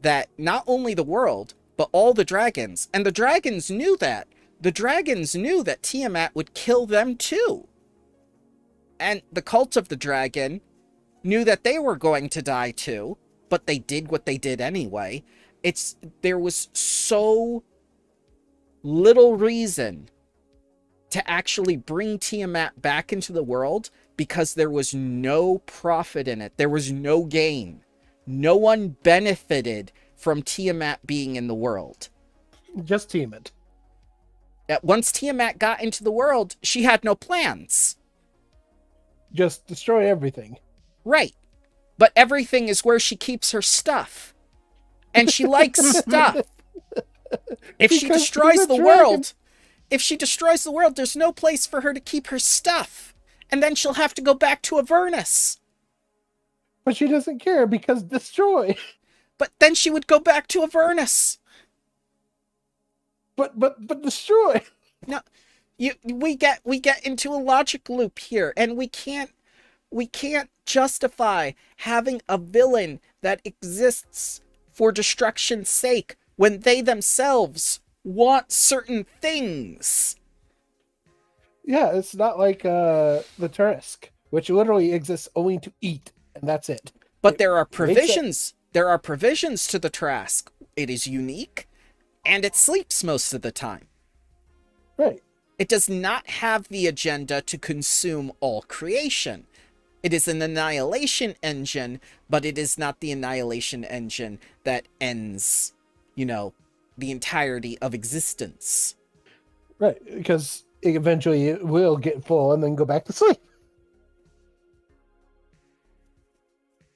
that not only the world, but all the dragons, and the dragons knew that. The dragons knew that Tiamat would kill them too. And the cult of the dragon knew that they were going to die too, but they did what they did anyway. There was so little reason to actually bring Tiamat back into the world because there was no profit in it. There was no gain. No one benefited from Tiamat being in the world. Just Tiamat. Once Tiamat got into the world, she had no plans. Just destroy everything. Right. But everything is where she keeps her stuff. And she likes stuff. If she destroys the world, if she destroys the world, there's no place for her to keep her stuff. And then she'll have to go back to Avernus. But she doesn't care because destroy. But then she would go back to Avernus. But destroy. No, we get into a logic loop here, and we can't justify having a villain that exists for destruction's sake when they themselves want certain things. Yeah, it's not like the Tusk, which literally exists only to eat, and that's it. But there are provisions. There are provisions to the Trask. It is unique, and it sleeps most of the time. Right. It does not have the agenda to consume all creation. It is an annihilation engine, but it is not the annihilation engine that ends, the entirety of existence. Right, because eventually it will get full and then go back to sleep.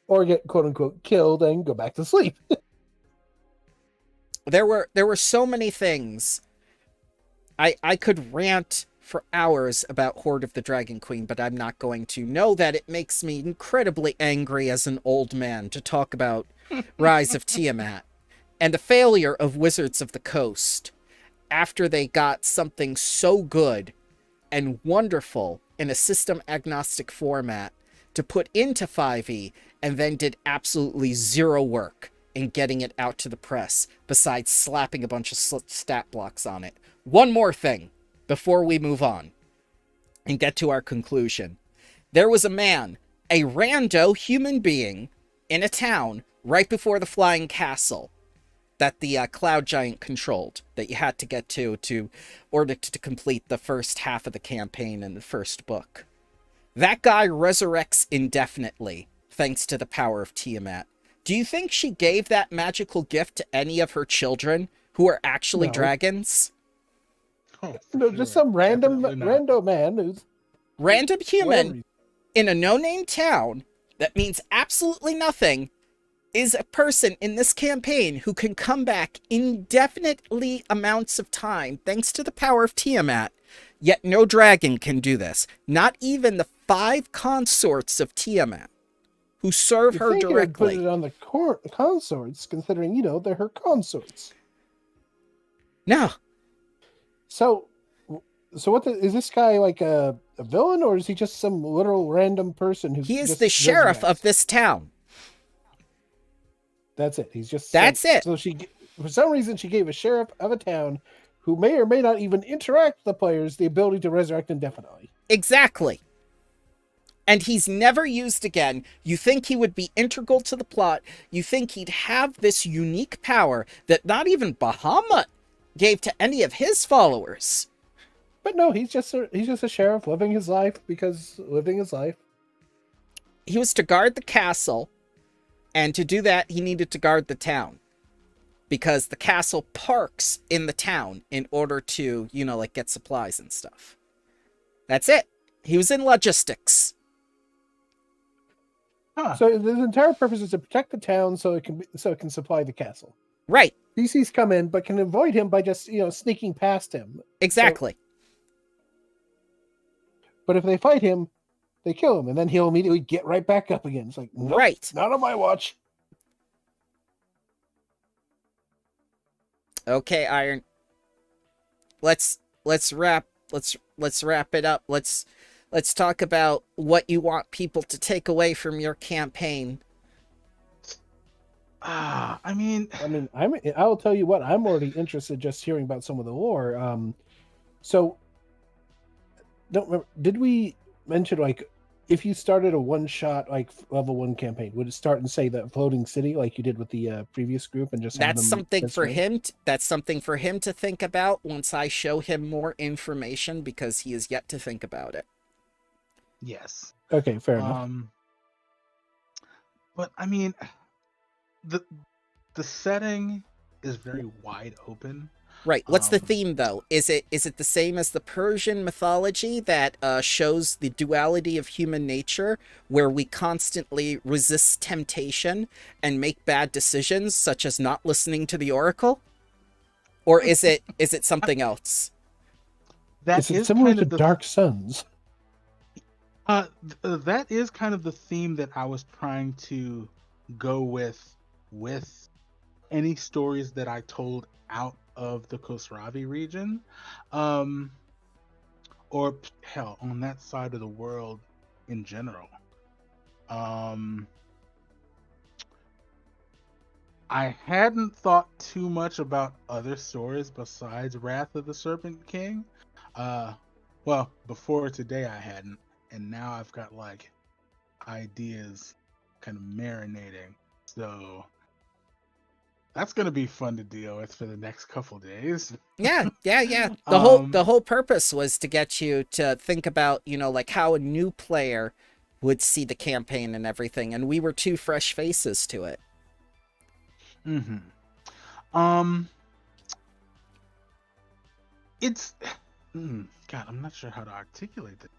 Or get quote-unquote killed and go back to sleep. There were so many things. I could rant for hours about Horde of the Dragon Queen, but I'm not going to. Know that it makes me incredibly angry as an old man to talk about Rise of Tiamat and the failure of Wizards of the Coast after they got something so good and wonderful in a system agnostic format to put into 5e and then did absolutely zero work in getting it out to the press besides slapping a bunch of stat blocks on it. One more thing before we move on and get to our conclusion. There was a man, a rando human being, in a town right before the flying castle that the cloud giant controlled, that you had to get to order to complete the first half of the campaign in the first book. That guy resurrects indefinitely, thanks to the power of Tiamat. Do you think she gave that magical gift to any of her children who are actually dragons? Oh, No, sure. just some random Definitely not. rando man who's Random human whatever. in a no-name town that means absolutely nothing is a person in this campaign who can come back indefinitely amounts of time thanks to the power of Tiamat, yet no dragon can do this. Not even the 5 consorts of Tiamat who serve her Put directly. it on the consorts, considering they're her consorts. No, So what is this guy like a villain, or is he just some literal random person who? he is just the sheriff resurrects? of this town. That's it. He's just. That's it. So for some reason, she gave a sheriff of a town who may or may not even interact with the players the ability to resurrect indefinitely. Exactly. And he's never used again. You think he would be integral to the plot. You think he'd have this unique power that not even Bahamut gave to any of his followers. But no, he's just a sheriff living his life because living his life. He was to guard the castle, and to do that, he needed to guard the town. Because the castle parks in the town in order to, get supplies and stuff. That's it. He was in logistics. Huh. So the entire purpose is to protect the town so it can supply the castle. Right. PCs come in, but can avoid him by just sneaking past him. Exactly. But if they fight him, they kill him, and then he'll immediately get right back up again. It's like, nope, Right. not on my watch. Okay, Iron. Let's wrap it up. Let's talk about what you want people to take away from your campaign. I'll tell you what, I'm already interested just hearing about some of the lore. So don't remember, did we mention if you started a one-shot level 1 campaign, would it start and say that floating city like you did with the previous group and just have That's them something for display? him. That's something for him to think about once I show him more information, because he is yet to think about it. Yes. Okay, fair enough. But the setting is very wide open. Right. What's the theme, though? Is it the same as the Persian mythology that shows the duality of human nature, where we constantly resist temptation and make bad decisions, such as not listening to the oracle? Or is it something else? Is it similar to Dark Suns? That is kind of the theme that I was trying to go with any stories that I told out of the Khosravi region, or hell, on that side of the world in general. I hadn't thought too much about other stories besides Wrath of the Serpent King. Well, before today I hadn't, and now I've got like ideas kind of marinating. So that's gonna be fun to deal with for the next couple days. Yeah. The whole purpose was to get you to think about, like how a new player would see the campaign and everything, and we were two fresh faces to it. It's God, I'm not sure how to articulate this.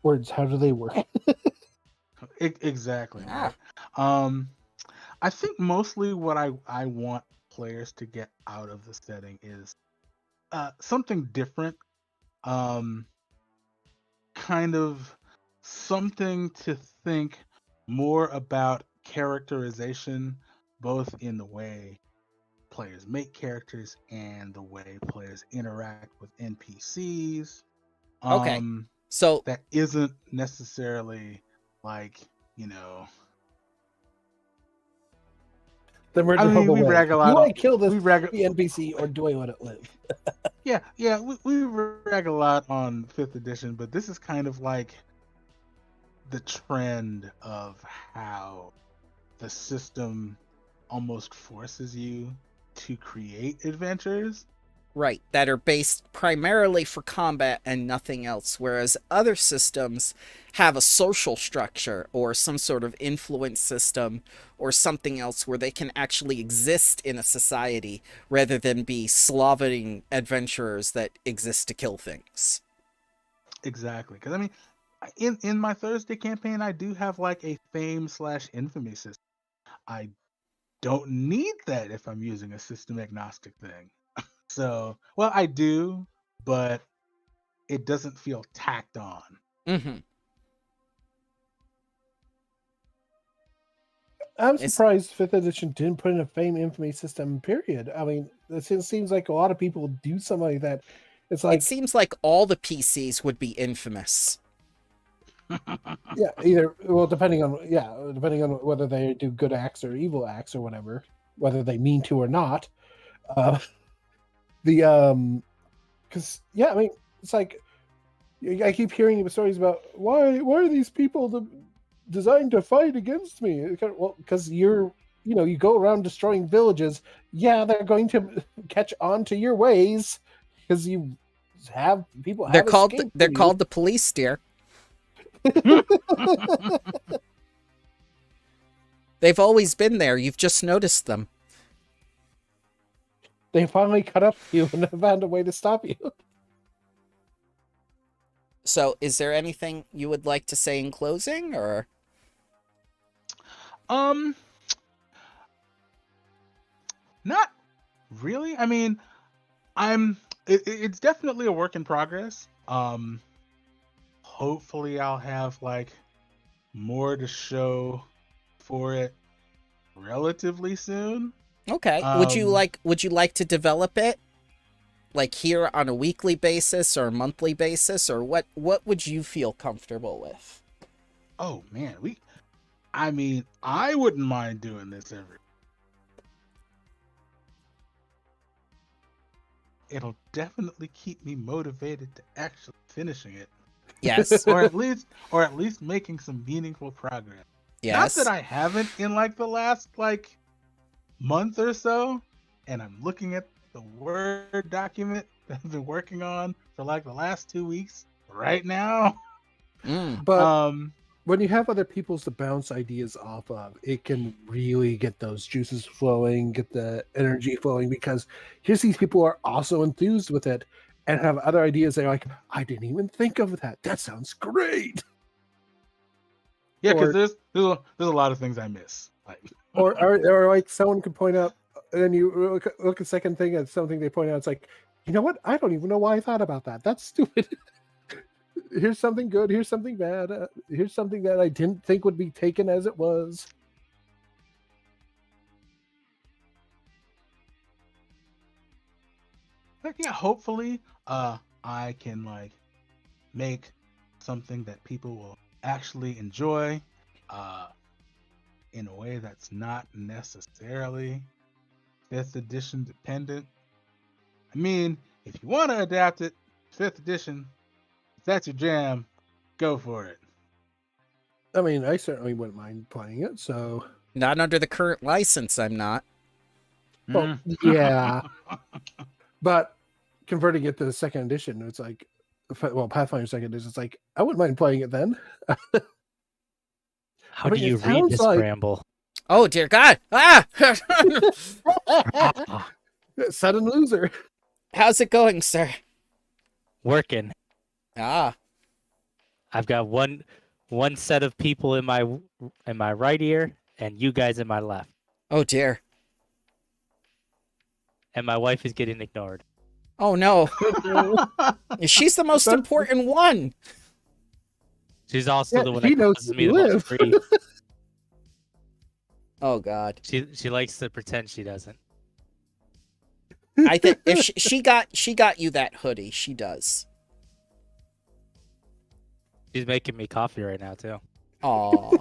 Words, how do they work? Exactly. Ah. Right? I think mostly what I want players to get out of the setting is something different. Kind of something to think more about characterization, both in the way players make characters and the way players interact with NPCs. Okay. So that isn't necessarily like, The murder we rag a lot. Do I kill the NPC or do I let it live? Yeah, we rag a lot on 5th edition, but this is kind of like the trend of how the system almost forces you to create adventures. Right, that are based primarily for combat and nothing else, whereas other systems have a social structure or some sort of influence system or something else where they can actually exist in a society rather than be slobbering adventurers that exist to kill things. Exactly, because I mean, in my Thursday campaign, I do have like a fame/infamy system. I don't need that if I'm using a system agnostic thing. So, well, I do, but it doesn't feel tacked on. Mm-hmm. I'm surprised 5th edition didn't put in a fame infamy system, period. I mean, it seems like a lot of people do something like that. It's like, it seems like all the PCs would be infamous. Yeah, depending on whether they do good acts or evil acts or whatever, whether they mean to or not. Because I mean, it's like I keep hearing stories about why are these people designed to fight against me? Well, because you go around destroying villages. Yeah, they're going to catch on to your ways because you have people. They're called the police, dear. They've always been there. You've just noticed them. They finally caught up to you and found a way to stop you. So, is there anything you would like to say in closing, or? Not really. I mean, it's definitely a work in progress. Hopefully I'll have like more to show for it relatively soon. Okay. Would you like to develop it like here on a weekly basis or monthly basis, or what would you feel comfortable with? Oh man, I wouldn't mind doing this every. It'll definitely keep me motivated to actually finishing it. Yes. or at least making some meaningful progress. Yes. Not that I haven't in like the last like month or so, and I'm looking at the Word document that I've been working on for like the last 2 weeks right now. But when you have other people's to bounce ideas off of, it can really get those juices flowing, get the energy flowing, because here's these people who are also enthused with it and have other ideas. They're like, I didn't even think of that. That sounds great. Yeah, because there's a lot of things I miss. Like, or like someone could point out, And then you look a second thing at something they point out. It's like, you know what? I don't even know why I thought about that. That's stupid. Here's something good. Here's something bad. Here's something that I didn't think would be taken as it was. But yeah, hopefully, I can like make something that people will actually enjoy, in a way that's not necessarily 5th edition dependent. I mean, if you want to adapt it, 5th edition, if that's your jam, go for it. I mean, I certainly wouldn't mind playing it. So, Not under the current license, I'm not. well, yeah. But converting it to the 2nd edition, it's like, well, Pathfinder 2nd edition, it's like, I wouldn't mind playing it then. How I mean, do you it read sounds this like- bramble? Oh dear God! Ah! Sudden loser. How's it going, sir? Working. Ah, I've got one set of people in my right ear, and you guys in my left. oh dear. And my wife is getting ignored. Oh no. She's the most That's- important one. She's also Yeah, the one she that knows causes you me the most live. grief. Oh God. She likes to pretend she doesn't. I think if she got you that hoodie, she does. She's making me coffee right now too. Aw.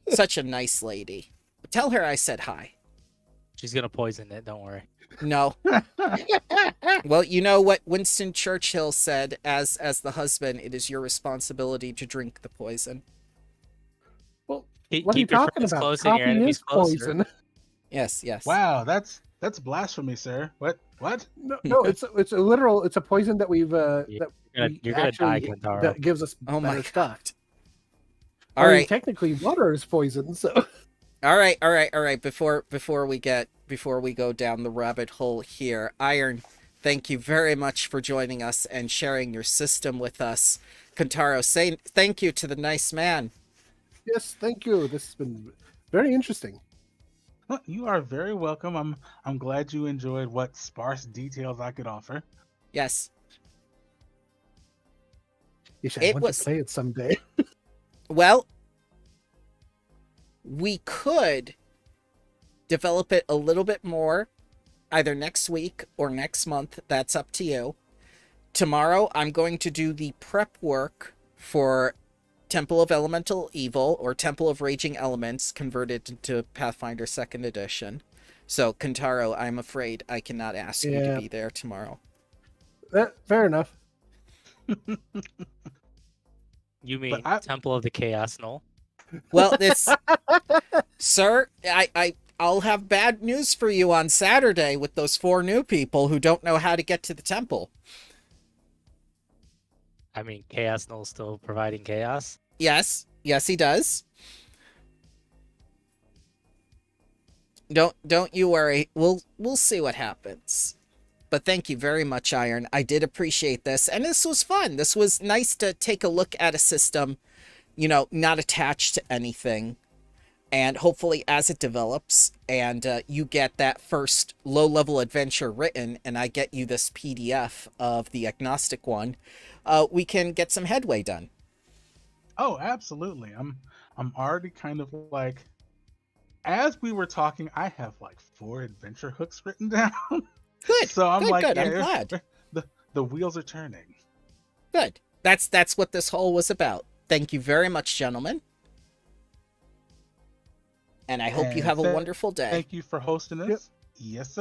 Such a nice lady. Tell her I said hi. She's gonna poison it. Don't worry. No. Well, you know what Winston Churchill said, as the husband, it is your responsibility to drink the poison. Well, Keep what are you your talking friends about? close and your Coffee enemies is closer. poison. Yes, yes. Wow, that's blasphemy, sir. What? No, it's a literal. It's a poison that we've that You're gonna die, actually- Kentaro. that gives us Oh my better stuff. All I mean, right. technically, water is poison. So All right. Before we go down the rabbit hole here, Iron, thank you very much for joining us and sharing your system with us. Kentaro, say thank you to the nice man. yes, thank you. This has been very interesting. Well, you are very welcome. I'm glad you enjoyed what sparse details I could offer. Yes. Yes, I It want was- to play it someday. Well, we could develop it a little bit more, either next week or next month. That's up to you. Tomorrow, I'm going to do the prep work for Temple of Elemental Evil, or Temple of Raging Elements, converted into Pathfinder 2nd Edition. So, Kentaro, I'm afraid I cannot ask you to Yeah. be there tomorrow. Fair enough. You mean I- Temple of the Chaos Null? Well, this, sir, I'll have bad news for you on Saturday with those 4 new people who don't know how to get to the temple. I mean, Chaos Null's still providing chaos. Yes, he does. Don't you worry. We'll see what happens. But thank you very much, Iron. I did appreciate this, and this was fun. This was nice to take a look at a system, not attached to anything. And hopefully as it develops and you get that first low-level adventure written and I get you this PDF of the Agnostic one, we can get some headway done. Oh, absolutely. I'm already kind of like, as we were talking, I have like 4 adventure hooks written down. Good. So I'm good, like, good. I'm yeah, glad. The wheels are turning. Good. That's what this whole was about. Thank you very much, gentlemen. And I hope you And have a wonderful day. Thank you for hosting us. Yep. Yes, sir.